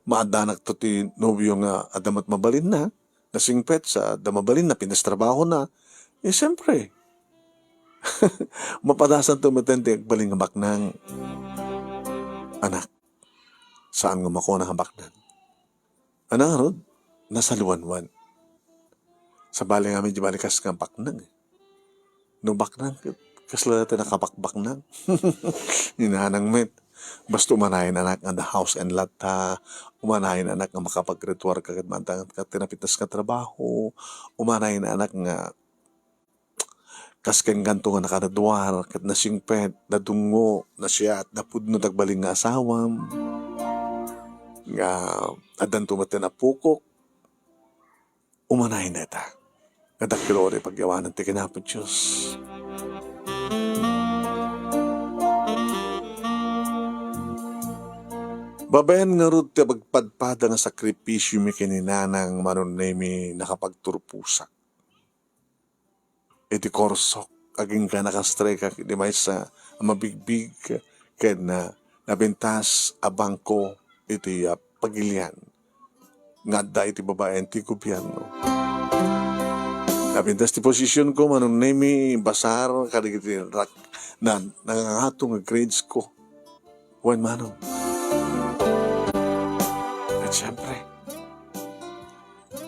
maadanak to ti nobyo nga adamat mabalin na, nasingpet sa damabalin na, pinastrabaho na. Siyempre, mapadasan tumatin di agbaling nga baknang anak. Saan nga mako na habaknan? Anang rod, nasa luwanwan. Sa bali nga medyo balikas nga baknang. No baknang, kasla natin nakabakbaknang. Inahanang met. Basta umanahin anak nga the house and lot ta. Umanahin anak nga makapag-rituar kagad mantang tinapitas ka trabaho. Umanahin anak nga kasken ganto nga nakaraduar kat nasingpet, nadungo, nasya at napudno tagbaling nga asawam. Nga adan tumatin na pukok. Umanahin na ta. Kadakilore pagyawanan ti kinapod Diyos. Babayan nga rod ti bagpadpada nga sakripisyo mi kininanang manunay mi nakapagturpusak. Iti korsok, aging ka nakastreka, di may sa mabigbig, kaya na nabintas abangko iti pagilian. Nga da iti babayan ti gobyerno. Nabintas ti posisyon ko, manunay mi basar, kadigiti rak, na nangangatong nga grades ko. Wan manong. At syempre,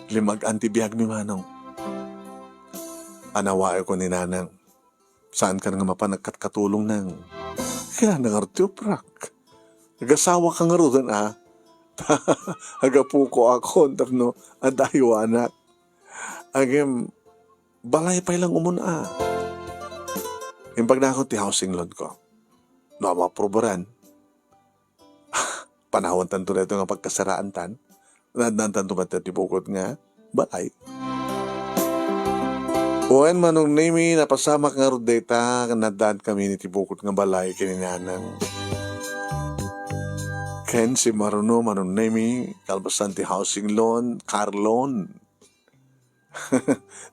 limag antibiyag mi manong. Anawae ko ni nanang, saan ka nga mapanagkatkatulong ng kaya nangartioprak. Nagasawa ka nga rodan Hagapuko ako, tapno, adayo anak. Agem, balay pa ilang umuna. Yung pag nakot ti housing loan ko, no, maprobaran. Panahon tanto na ito nga pagkasaraan tan, nandan tanto ba ti bukod nga, balay. Uwan manong nimi, napasamak nga rodeta, nadaan kami ni tibukot nga balay kininanang. Ken si Maruno manong nimi, kalbasan ti housing loan, car loan.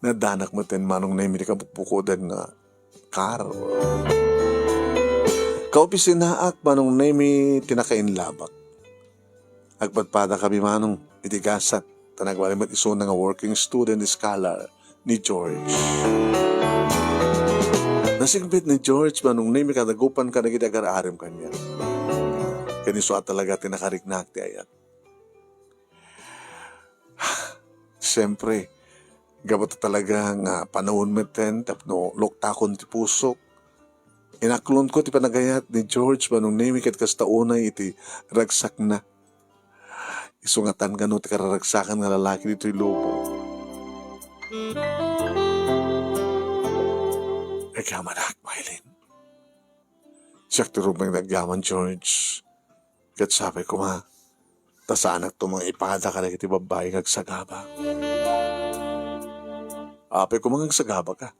Nadanak mo ten manong nimi ni kabukudan nga car. Kaupisinaak manong nimi, tinakain labak. Agpadpada kami manong itigasat, tanagwalimat iso na nga working student scholar ni George. Nasingbit ni George manong nimi kadagupan ka na kitag-arim kanya. Kaniso at talaga tinakariknak ti ayat. Siyempre, gabot talaga nga panahon meten tapno loktakon ti pusok. Inaklon ko ti panagayat ni George manong nimi kat kastaunay iti ragsak na. Isungatan gano ti kararagsakan nga lalaki dito'y lobo. Nagamanak, Mylene. Siyak ti rumang nagyaman, George. Kat sabi ko ma, tasanak to mga ipada ka na kiti babae ngagsagaba. Ape ko mga ngagsagaba ka.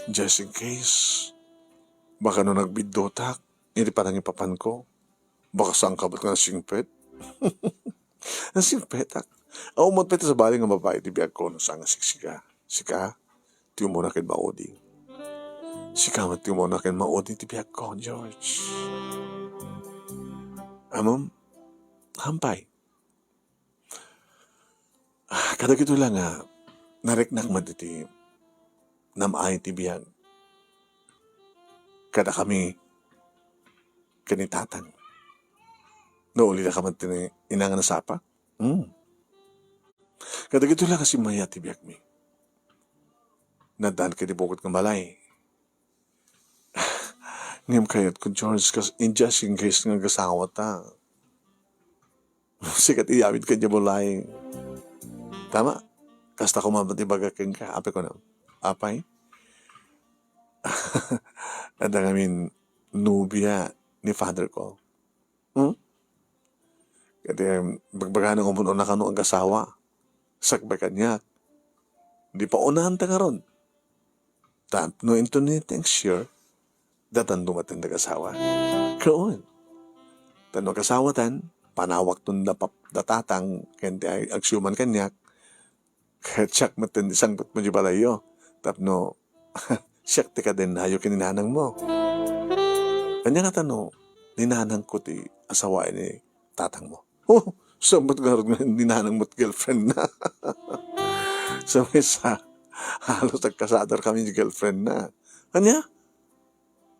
Just in case, baka no nagbiddotak, hindi parang ipapan ko. Baka saan ka ba't nga singpet? Nasingpetak. Ako matpeta sa bali nga babae, di biyag ko, saan nga siksika. Sika, tiyo mo na kin maudi. Sika, tiyo mo na kin maudi, di biyag ko, George. Amom, hampay. Kada kito lang nariknak maditi, namay ti biyag. Kada kami, kanitatan. Nauli na ka man inangan na sapa? Kada gito lang kasi maya tibiyag mi. Nadaan ka di bukot ng malay. Ngayam kayat ko, George, in just in case nga gasawa ta. Sikat iyawid ka niya mulay. Tama? Kasta ko mabatibaga ka. Ape ko na. Apay? Ada ngamin nubya ni father ko. Kaya bagbagan ng umuno na kano ang kasawa. Sakbay kanya. Di pa unahan ta nga ron. Tapno into ni thanks sure. datan dumating nag-asawa. Kaon. Tan nag-asawa tan, panawak tun datatang, kenti ay agsyuman kanyak, katsak matin isang put mo balayo. Tapno, siyak ti ka din hayo kininanang mo. Kanya nga tano, ninanang ko ti asawa ni tatang mo. Oh, samot garod nga ninanang mo't girlfriend na. So, sa halos nagkasadar kami ni girlfriend na. Kanya,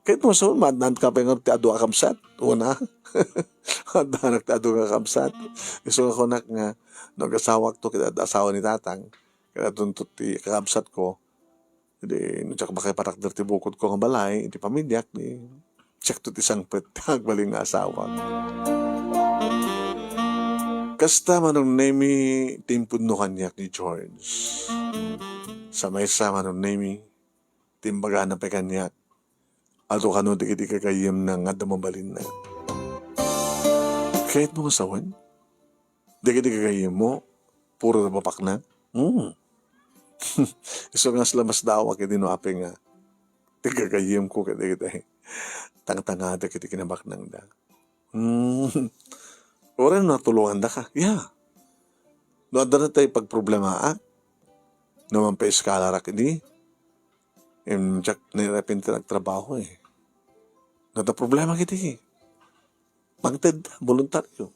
kahit mo sa madnan ka pa nga ti adu akamsat. Una, madnan ti adu akamsat. Gusto ko nak nga, nag-asawak to, kita asawa ni tatang. Kaya tuntot ti kakamsat ko. Hindi, tsaka makiparakder ti bukod ko ng balay, hindi pamilyak, ni check to ti isang pet, agbaling nga asawa. Kasta manong nemi timpun no kanyak ni George. Sa may sa manong nemi, timbaga na pa kanyak. Ato kano di kagayim na nga damabalin na. Kahit mo masawan, di kagayim mo, puro na bapak na. Iso nga sila mas dawa kiti no ape nga. Tigagayim ko kiti tang-tangada kiti kinabak nang da. Oran natulungan da ka. Yeah. No adda na tayo pagproblema naman pa iskala rak ini. Tsak nirepin ti nagtrabaho eh. Nada problema kiti. Pangted, voluntaryo.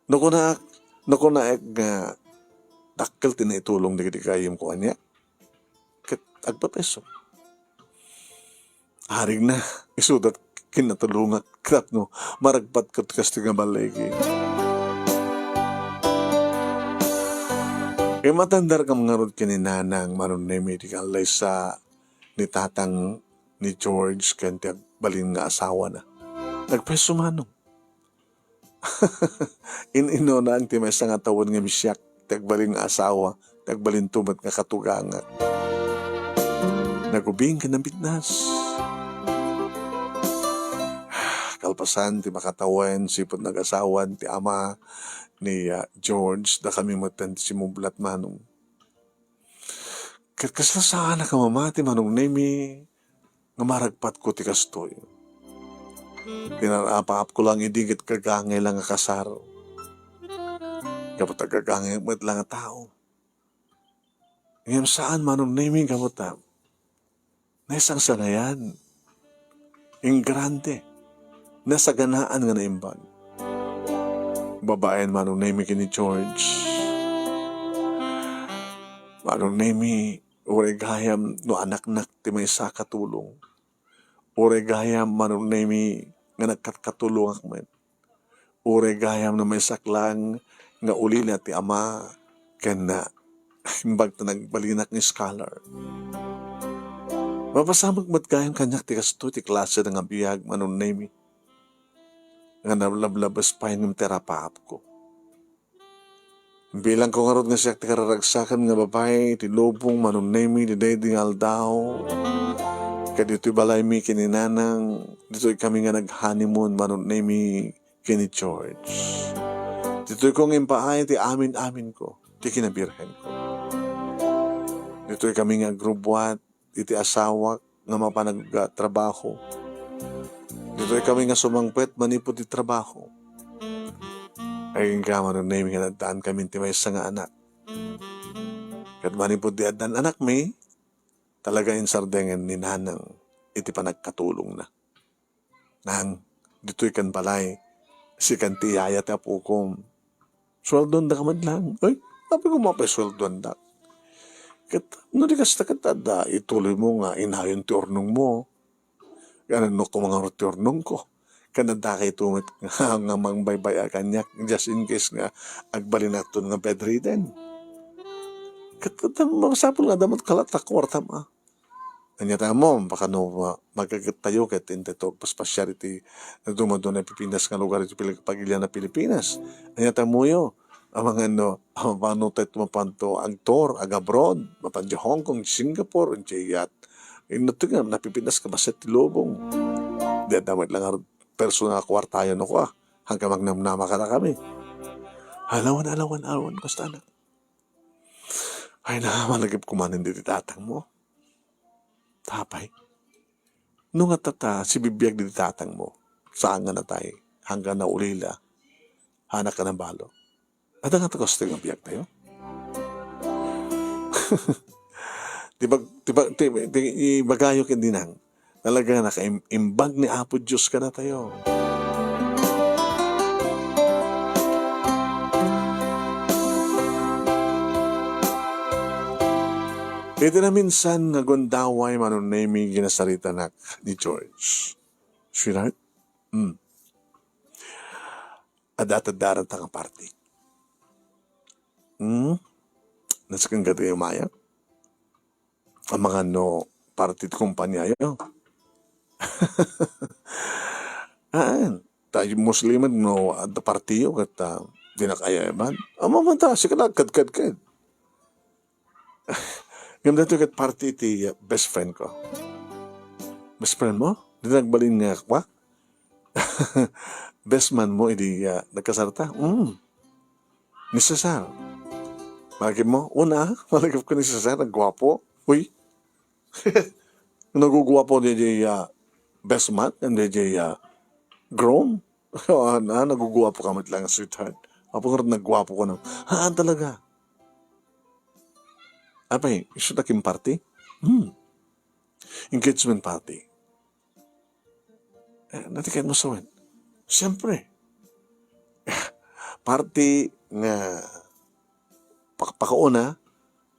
Naku na nga dakkel tinaitulong di kiti kayim ko anya. Kat agpapeso. Haring na, isudat kinatulungan kat no, maragpat kat kasti nga balegi. E matandar ka mga rod kininanang manon na medical lay sa ni tatang ni George kanti balin nga asawa na. Nagpeso manong. In-ino na ang timesa nga tawon nga bisyak, tagbalin nga asawa, tagbalin tumat nga katugangat. Nagubing ka ng bitnas. Kalpasan, ti makatawan, sipot nag-asawan, ti ama ni George, da kami matan si mublat manong. Kaslasaan na ka mamati manong nemi, nga maragpat ko ti kastoy. Tinarapaap ko lang idigit kagangay lang nga kasaro. Kapag kagangay mo lang nga tao. Ngayon saan manong nemi kamutam? Naisang sanayan. Yung grande. Nasa ganaan nga naimbag. Babaen manong nemi kini George. Manong nemi, ure gayam no anak-nak ti may sa katulong. Ure gayam manong nemi nga nagkatulong akmen. Ure gayam na may saklang nga uli na ti ama ken na imbag na nagbalinak ni scholar. Mapasamag matgayam kanyak ti kasto ti klase nga biyag manong nemi. Nga nalablabas pa yung terapaap ko. Bilang ko nga ron nga siya ti kararagsakan nga babae, ti lobong manunemi, ti dayding aldaw. Kaya dito'y balay mi kininanang, dito'y kami nga nag-honeymoon manunemi kini George. Dito'y kong impaay, ti amin-amin ko, ti kinabirhen ko. Dito'y kami nga grubuat, iti asawak, nga mapanagtrabaho. Dito'y kami nga sumangpet, manipod ti trabaho. Ay nga manunemi nga nagdaan kami ti may nga anak. Kat manipod di adan anak mi, talaga insardengan ni nanang iti panagkatulong na. Nang, dito'y kan balay, si kanti yaya ti apukom. Swaldon da kamad lang. Ay, sabi ko mapay swaldon da. Kat, no di kas takat ituloy mo nga, inayon ti ornong mo. Ganon no kung mga ti ornong ko. Kanada kay tumit nga mangbaybay kanyak, just in case nga agbalin nato nga bedridden. Masapul nga damat kalatak kwarta ma. Anyata mo, baka no magagatayo kat hindi to paspasyarity na dumado na Pilipinas nga lugar ito pagilya na Pilipinas. Anyata mo yo, ang mga paano tayo tumapanto agtor, ag-abroad, mapanjo Hong Kong, Singapore, and Jayat. Ito nga, napipinas ka ba sa tilobong? Di damat lang personal kwartayo no ko hanggang magnamnama ka na kami. Alawan, basta na. Ay na, malagip kumanin dito tatang mo. Tapay. Nung atata, si bibiyag di tatang mo, saan nga na tayo, hanggang na ulila, hanak ka ng balo. At ang atakos tayo ng biyag tayo. Ibagayo kin dinang, talaga nakaimbag ni Apo Diyos ka na tayo. Ito na minsan nagundaway manunemi ginasarita na ni George. Sweetheart, adat-adarat ang party. Nasakang gati yung maya. Ang mga no party kumpanya yun. Tayo Musliman no at partiyo kat di na kaya yaman. Mamanta, sikala, kad. Yung dito kat party ti best friend ko. Best friend mo? Di nagbalin nga kwa? Best man mo, hindi nagkasarta? Ni Cesar. Malagip mo? Una, malagip ko ni Cesar, nagwapo. Uy, nagugwapo di best man, and di grown. Nagugwapo ka lang, sweetheart. Apo nga rin nagwapo ko na. Talaga. Apay, iso taking party? Engagement party. Natikat mo sa wen. Siyempre. Party nga pakauna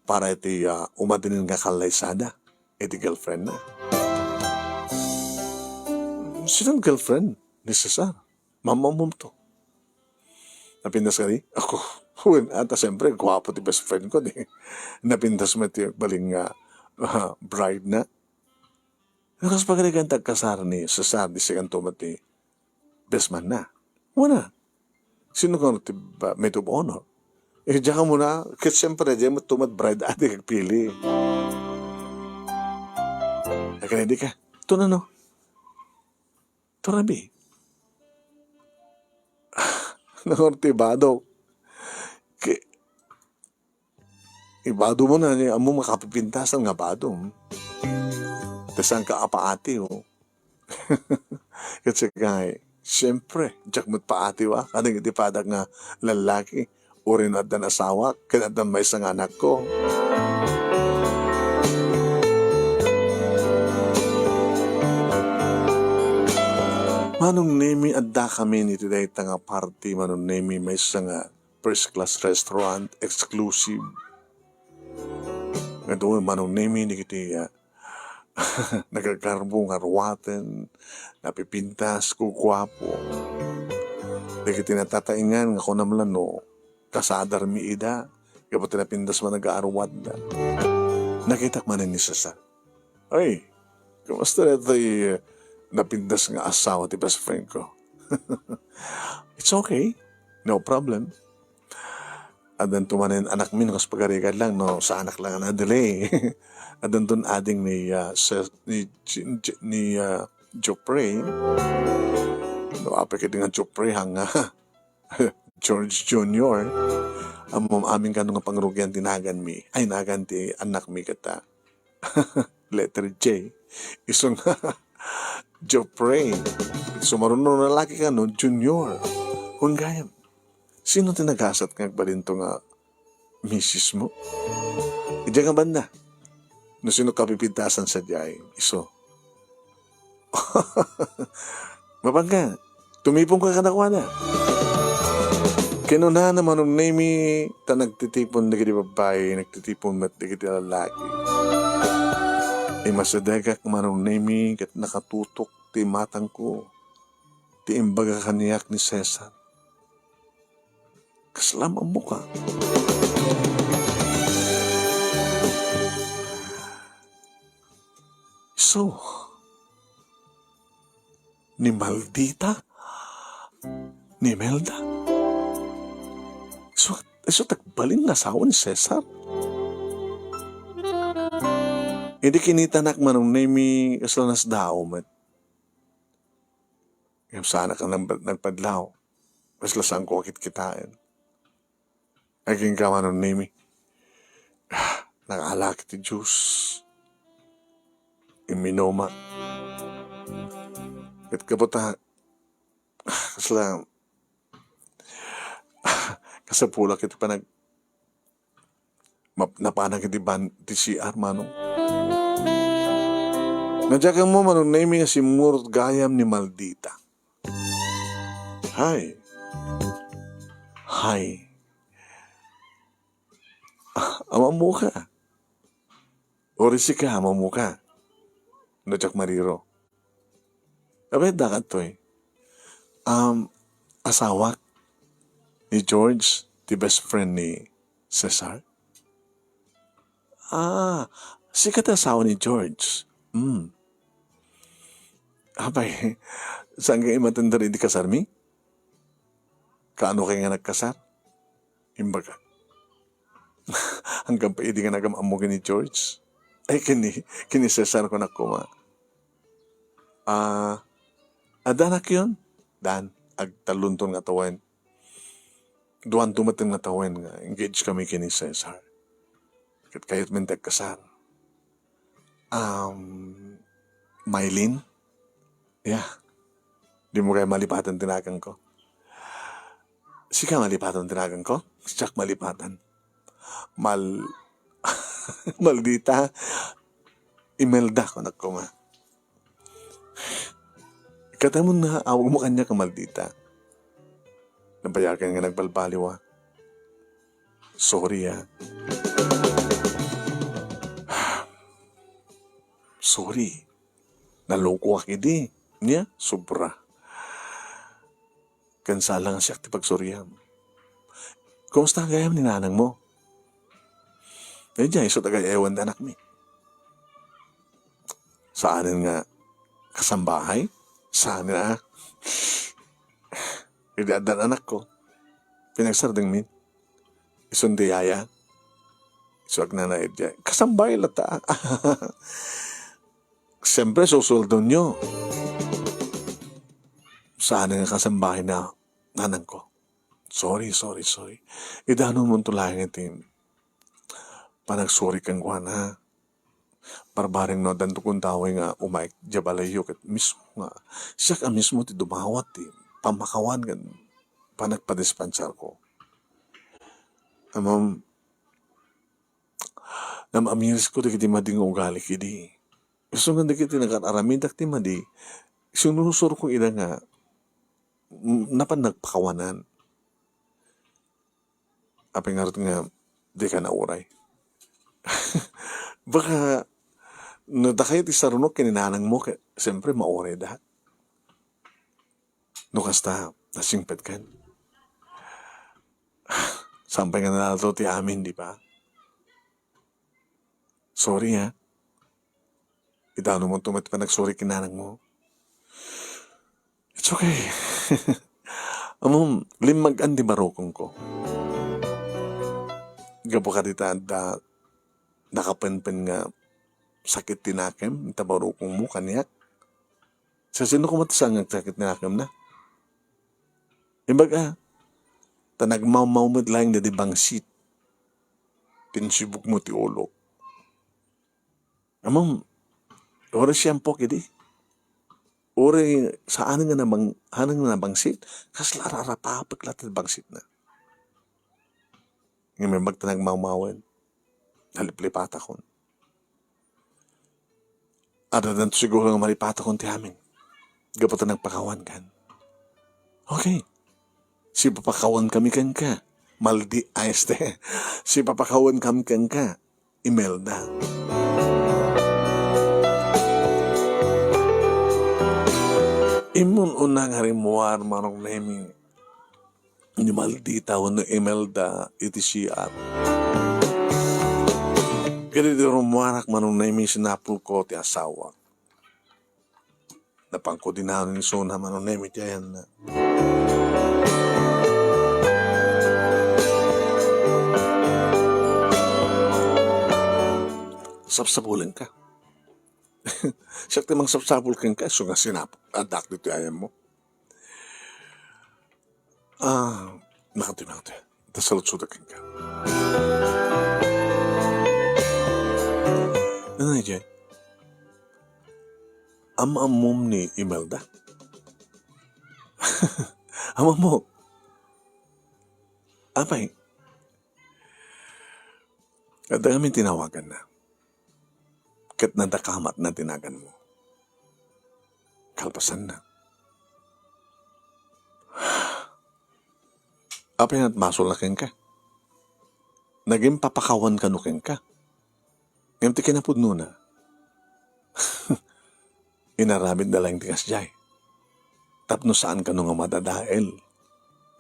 para iti umadinin nga kalaysada. Iti girlfriend na. Sinong girlfriend ni Cesar? Mamamum to. Napindas ka ni? Ako. Ata siyempre, gwapo ti best friend ko. Napindas mo iti baling bride na. Nakas pagaligan tagkasar ni Cesar, di siya kanto mati best man na. Una. Sino ka ti maid of honor? Diyan ka muna, kasi siyempre, diyan mo tumat bride ati kagpili. Kaya di ka, ito na no. Ito na bi. Nakortibado. Ibado mo na, amo makapipintasan nga badong. Tapos ang kaapaati, oh. Kasi kaya, siyempre, diyak mo't paati wa, kanang itipadak nga lalaki, urin at dan asawa, kanadan may isang anak ko. Manong nemi adda kami ni today tanga party, manong nemi may isang first class restaurant, exclusive. Nga doon, manong nemi ni kiti nagkakarbong arwaten, napipintas, kukwapo. Di kiti natataingan, nga ko naman no, kasadar mi ida, kapag tinapindas man nag-aarwad na. Nakitak man ni Cesar. Ay, kamusta na ito napindas nga asawa ti best friend ko? It's okay, no problem. At dan tumanin anak min, kas pagarigan lang, no, sa anak lang na delay. At dan dun ading ni Jopre. No, apakit nga Jopre hanga George Jr. Aming kanong nga pangrugyan tinagan mi. Ay, nagan ti anak mi kata. Letter J. Isong Jopre. Sumarunong na laki ka no, Junior. Hunggayam. Sino tinagasat nga balinto nga misis mo? Diyan nga banda. No sino kapipintasan sa diay? Iso. Mabangga. Tumipong ka kanakwa na. Kinunahan naman nung nami ta nagtitipon na kiti babae, nagtitipon mat na kiti lalaki. Ay masadagak manong nami kat nakatutok ti matang ko. Ti imbaga kaniyak ni Cesar. Kaslam ang muka. So, ni Maldita, ni Melda, so tagbalin na asawa ni Cesar. Hindi kinitanak manong nami kaslanas dao met. Yung sana ka nagpadlaw. Kaslasang ko kitain. Aging ka manong nami. Nakalaki ti Diyos. Iminoma. Kat kaputa, kasla, kasapula kita pa napanag iti ban ti CR manong. Nadyakan mo manong naming si Murt Gayam ni Maldita. Hi. Hi. Amamu ka. Orisi ka, amamu ka. Nadyak mariro. Abay, dakat to eh. Asawa ni George, the best friend ni Cesar. Sikat asawa ni George. Abay, saan kayo matanda rin di kasar mi? Kaano kayo nga nagkasar? Imbaga. Hanggang pa hindi ka nagamamugin ni George. Ay, kini Cesar ko na kuma. Adanak yun? Dan, agtalunton nga tawen. Duwan tumating nga tawen nga. Engage kami kini Cesar. Kahit mentag kasar. Mylene? Yeah. Di mo kayo malipatan tinagang ko. Sika malipatan tinagang ko? Siyak malipatan. Maldita. Imelda ko na kuma. Kata mo na, awag mo kanya ka maldita. Nabayagan nga nagbalbaliwa. Sorry Sorry. Naloko ka di. Niya, sobra. Kansala nga siya ti pagsoryam. Kumusta ang gayam ni nanang mo? Medya, iso tagay ewan na anak mi. Saanin nga kasambahay? Saan na? Idaadan anak ko. Pinagsarding min. Isundi yaya. Isuag na idya. Kasambay lata. Siyempre, susuldo nyo. Saan nga kasambahay na nanang ko? Sorry. Idano mo tulayan itin. Panagsorry kang kuhan ha. Parbaring no, danto kong taway nga umaik jabalayo kat mismo nga. Siya ka mismo ti dumawat ti pamakawan kan panagpadispensar ko. Namamiris ko di mading ugali kidi. Gusto nga di kiti nag-aramidak ti madi. Sinusur ko ina nga napan nagpakawanan. Apeng nga di ka nauray. Baka nadakay ti sarunok kininanang mo, siyempre maoray dahat. No kasta, nasingpet kan. Sampay nga nalato ti amin, di ba? Sorry ha. Idano mo tumat pa nagsorry kinanang mo. It's okay. Limag-an di barokong ko. Gabo ka dita nakapenpen nga sakit tinakem, tabarukong mo kaniyak. Sa sino kumatasang ang sakit tinakem na? Imbaga, tanagmaw-mawmad lang na di bangsit. Tinsibuk mo ti ulo. Ora siyang po kidi. Ora saan nga hanang bangsit, kasla rarapapag lahat bangsit na. Ngayon magtanag mawmawan. Naliplipat akon. Ada dan siguro nga malipat akon ti amin. Gapatan nagpakawan kan. Okay. Si papakawan kami kan ka. Maldi aeste. Si papakawan kami kan ka. Imelda. Imun unang harimuar manong naming ni Maldita wano Imelda iti CR. Kaya di rumuarak manong naming sinapul ko ti asawa. Napangko din na ni Sona manong naming tiyan na. Sapsapulin ka. Siya timang sapsapul kang ka, so nga sinap, adak dito ayam mo. Nakati. Tasalot-sudak kang ka. Nanay, Jay. amam ni Imelda. Ama mo, apay, at kami tinawagan na. Kat nadakamat na tinagan mo. Kalpasan na. Apay na't masol na ka. Naging papakawan ka nukin ka. Ngayon ti kinapudno na. Inaramid na lang tigas jay. Tapno saan ka nung nga madadael.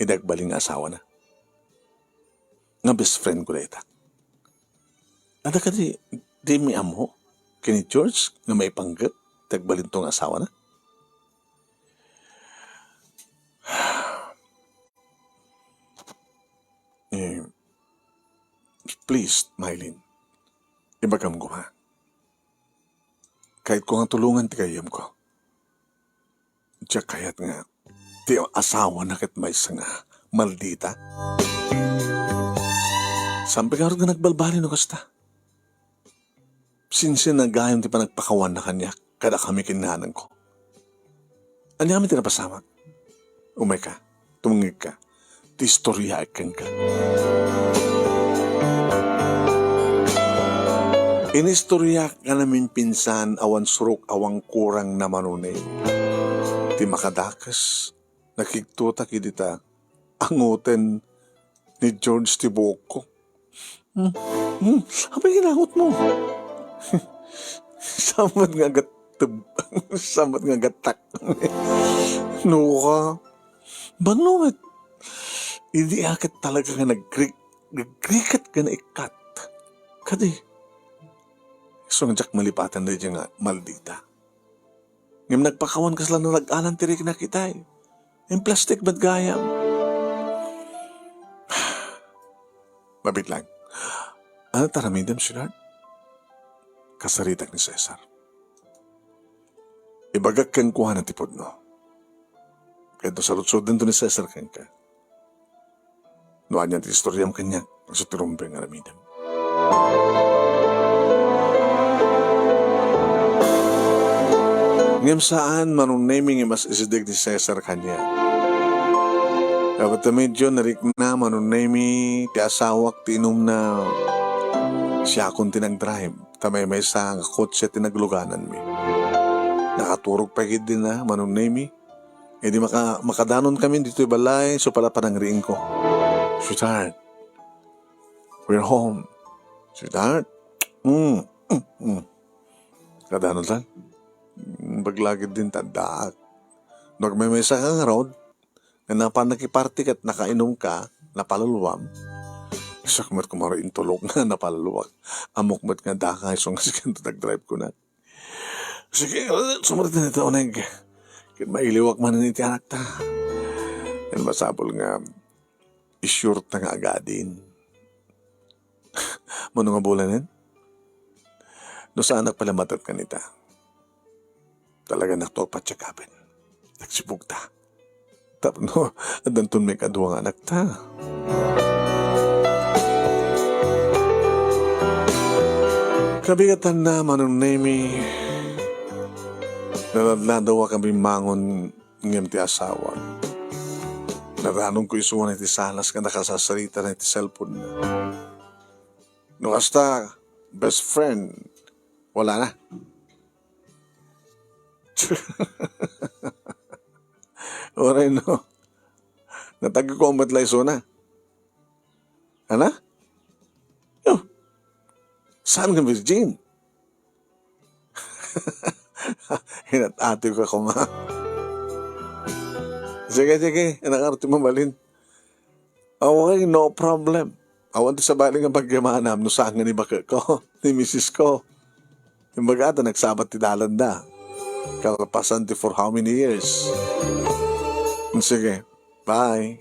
Idagbaling asawa na. Nga best friend ko na ita. Ada ka di may amo? Kini George nga may panggap. Dagbalin tong asawa na. Please, Mylene. Ibagam ko ha. Kahit ko nga tulungan ti kayam ko. Diya kayat nga, ti asawa na kat may nga maldita. Sampai ka rin nga nagbalbali no kasta. Sinsin na gayong ti pa nagpakawan na kanya, kada kami kinahanan ko. Ano kami tinapasamak? Umay ka, tumungig ka, ti istorya ikan ka. Inistorya ka namin pinsan awan surok awang kurang na manunay. Ti makadakas, nakiktuta kidita, angoten ni George Tiboko. Abay hinangot mo. Samad nga samad nga gatak. Nuka. Banumit. Hindi akit talaga nga nagkrikat ka na ikat. Kadi. So nga jak malipatan na dyan nga maldita. Ngayon nagpakawan ka sila na nag-alan tirik na kita eh. Yung plastic ba't gayam? Mabit lang. Ano taramidam siya? Kasaritak ni Cesar. Ibagak kang kuha ng tipod no. Kaya ito salutsod din to ni Cesar kang ka. Noan niya ti istoryam kanya sa tirumpeng aramidam. Ngayon saan manunaming mas isidig ni Cesar kanya. Dapat medyo narik na manunami ti asawak ti inom na siya akong tinag-drive. Tamay may sa kotse tinagluganan mi. Nakaturog pa din na manunami. E di makadanon kami dito balay so pala panangriin ko. Sweetheart, we're home. Sweetheart, kadanon lang. Baglagid din tadaat. Nagmay sa kang road, na napanakiparty kat nakainom ka, napaluluwam. Sakmat kumaro intulog na napaluluwag. Amok mat nga dakay, so nga sigang nag-drive ko na. Sige, sumarit na ito, oneg. Kaya mailiwag man na iti anak ta. Yan masabol nga, isyurt na nga agadin. Mano nga bulanin? No sa anak pala matat ka nita. Talaga naktopatsakapin. Nagsibog ta. Tapno, adanton may kaduwang anak ta. Kabigatan na manunemi. Naladladawa kami mangon ngem ti asawa. Naranong ko isuwan iti salas ka nakasasarita na iti cellphone na. No hasta, best friend, wala na. Oray no. Natagi ko ang matlay so na. Ana? Yo. Saan ka Virgin? Hinat-ati ko ako ma. Sige. Nakarti mo balin. Okay, no problem. Awan ti sa baling ang pagyamanam no saan nga ni baka ko, ni misis ko. Yung bagata nagsabat ti dalanda. Kalapasan ti for how many years? Sige, bye.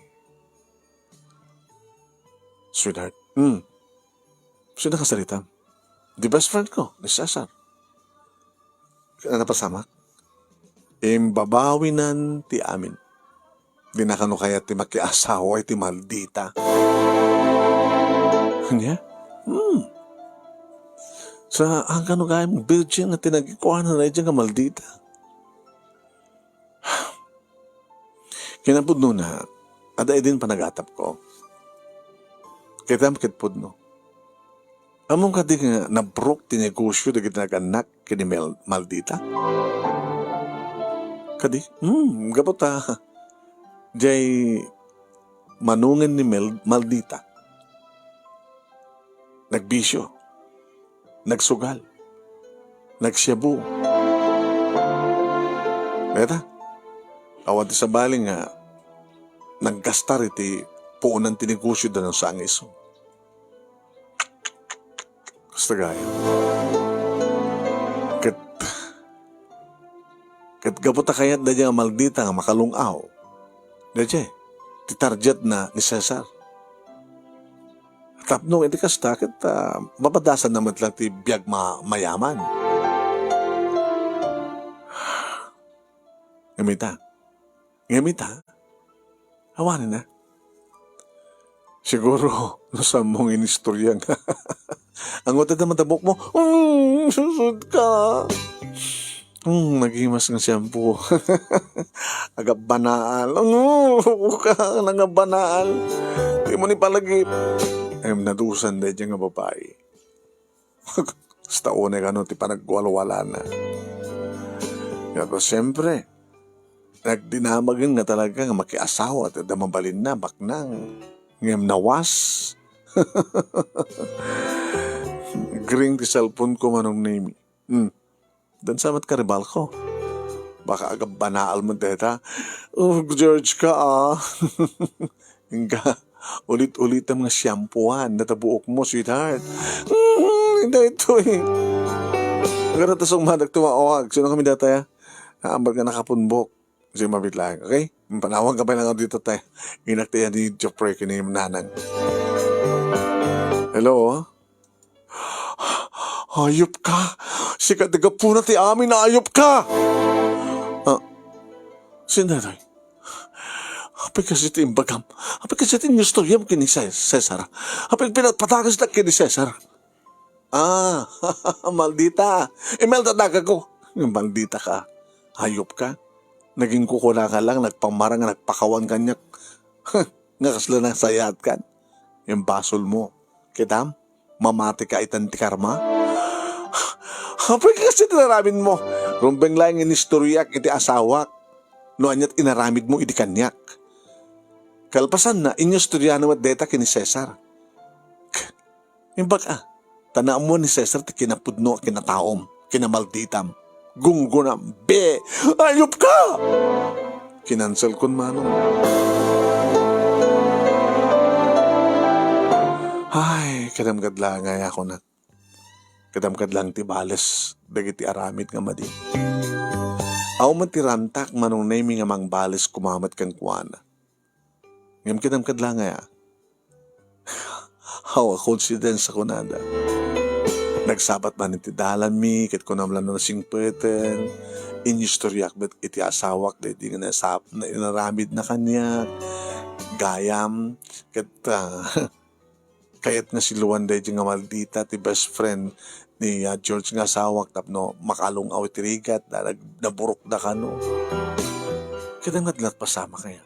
Sweetheart, sino nakasalita? The best friend ko, ni Cesar. Kaya napasamak? Imbabawinan ti amin. Di na kano kaya ti makiasawa ti maldita. Kanya? Sa ang kano kaya mong virgin na tinagikuha na rin dyan ka maldita. Kinapudno na, ada din panagatap ko. Kita makitpudno. Among ka di nga nabrok ti negosyo da naganak kini Maldita? Kadi, gapota. Jay manungen ni Maldita. Nagbisyo. Nagsugal. Nagsyabu. Eta, awan ti sa baling nga, naggastar iti puunan ti negosyo da ng sangis. Basta gaya. Kat gaputa kayat da nga Maldita nga makalungaw. Da ti target na ni Cesar. Tapno, iti kasta, mapadasan naman lang ti biyag mayaman. Ngamita, awanin na. Siguro, nasa mong inistorya nga. Ang wata naman tabok mo, susud ka. Nagimas ng shampoo. Agap banaal. Ka nga banaal. Di mo ni palagip. Ay, nadusan na dyan nga babae. Basta una ka no, ti panagwalwala na. Pero siyempre, nagdinamagin nga talaga nga makiasawa at damabalin na, baknang. Ngayam nawas. Gring ti cellphone ko manong name. Dan samat karibal ko. Baka agad banaal mo deta. George ka Hingga ulit-ulit ang mga shampooan na tabuok mo, sweetheart. Hindi ito Nagkaratasong madag tumawag. Sino kami data Naambag ka nakapunbok. Kasi mabitlang, okay? Panawag ka pa lang ako dito tayo. Inaktayan ni Jopre kini nanang. Hello? Ayop ka. Sikat daga po na ti amin na ayop ka. Sinatoy. Apay kasi ti imbagam. Apay kasi ti nyustoryam kini Cesar. Apay pinatpatagas na kini Cesar. Maldita. Imelta daga ko. Maldita ka. Ayop ka. Naging kukuna ka lang, nagpamarang, nagpakawan kanyak. Nga kasla na sayat kan. Yung basol mo. Kitam, mamati ka itan ti karma. Apay kasi tinaramin mo. Rumbeng lang inistoryak iti asawak. No anyat inaramid mo iti kanyak. Kalpasan na, inyostorya naman deta kini Cesar. Imbag tanaan mo ni Cesar ti kinapudno, kinataom, kinamalditam. Gunggunam, be, ayop ka! Kinansel kon manong. Ay, kadamkadlang nga ako na. Kadamkadlang ti bales, dagiti aramid nga madi. Aw man ti rantak manong naming nga mang bales kumamat kang kuwana. Ngam kadamkadlang nga How a coincidence ako nada. Nagsabat man iti dalan mi, ket kunam lang na singpeten, inistoryak bet iti asawak, di nga na inaramid na kanyak, gayam, ket kayat nga si Luan day nga Maldita, ti best friend ni George nga asawak, tapno makalungaw iti rigat, naburok na kano. Kadang nadlat pasama kaya.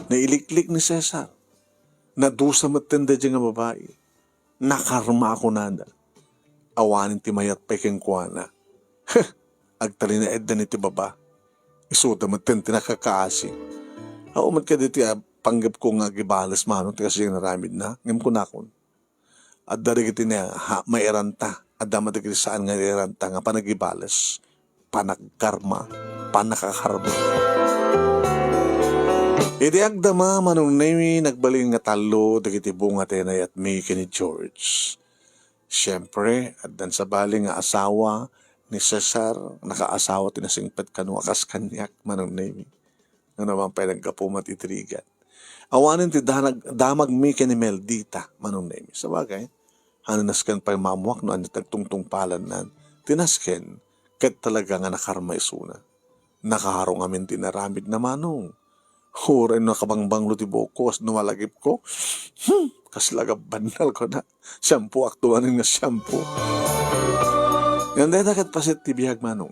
Nailiklik ni Cesar, nadusa matanda dyan nga babae, nakarma ako nada. Awanin ti mayat pekeng kuana. Agtali na edda ni ti baba. Isuda matin ti nakakaasi. Ako mat ka diti panggap ko nga gibalas mano ti kasi yung naramid na. Ngam ko nakon. At dari kiti niya may eranta. At damat kiti saan nga eranta nga panagibalas. Panagkarma. Panakakarma. Iti agdama manong nami nagbalin nga talo dagiti bunga tenay at may kini George. Siyempre, at dan sa bali nga asawa ni Cesar, nakaasawa tinasingpet kanu akas kanyak manong nami. Nga naman pa nagkapumat itrigat. Awanin ti damag mi ni Maldita manong nami. Sa bagay, hananasken pa yung mamuak no ano tagtungtung palan nan. Tinasken, ket talaga nga nakarma isuna. Nakaharong amin tinaramid na manong. Huray na kabangbang lutibok ko, as numalagip ko. Kaslaga banal ko na. Shampoo, aktuanin nga shampoo. Yan dahil nakat pasit tibiyag manong.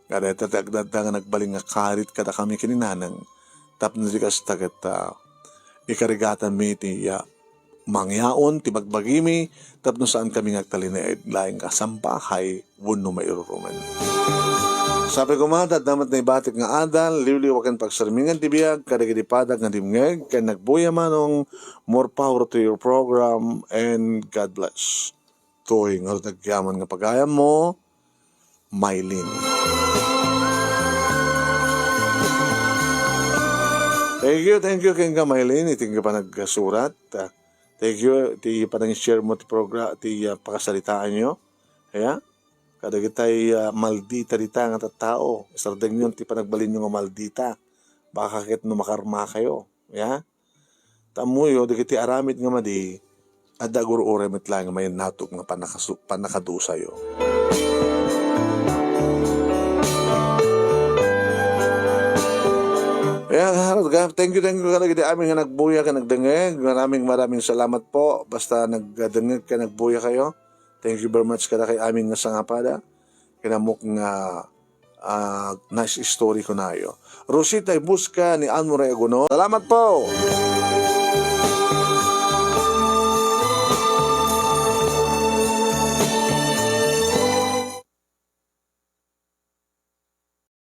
Kada tatagdad nga nagbaling nga karit kada kami kininanang. tapno di kas tagat ikarigatan mi ti mangyaon ti magbagimi tapno saan kami ngagtalinaid laing kasampahay wenno mairuruman. Sabi ko matad damat na ibatik nga adal, liwliwakan pagsarmingan ti biyag, kadagitipadag nga dimngeg, kaya nagbuya manong more power to your program, and God bless. Toy nga nagyaman nga pagayam mo, Mylene. Thank you kay nga Mylene, iting pa nagsurat. Thank you, ti pa nang-share mo ti program, ti pakasalitaan nyo. Kaya, kadagitay maldita dita nga tattao. Isardeng yun, ti panagbalin nyo nga maldita. Baka kakit no makarma kayo. Ya? Tamuyo, digiti aramid nga madi, adagur uremet lang nga may natok nga panakadusa yo. Thank you kadagiti amin nga nagbuya ka nagdengeg. Maraming salamat po. Basta nagdengeg ka nagbuya kayo. Thank you very much kada kay amin nga sangapada. Kinamok nga nice story ko na yo. Rosita Ibuska ni Anmore Aguno. Salamat po!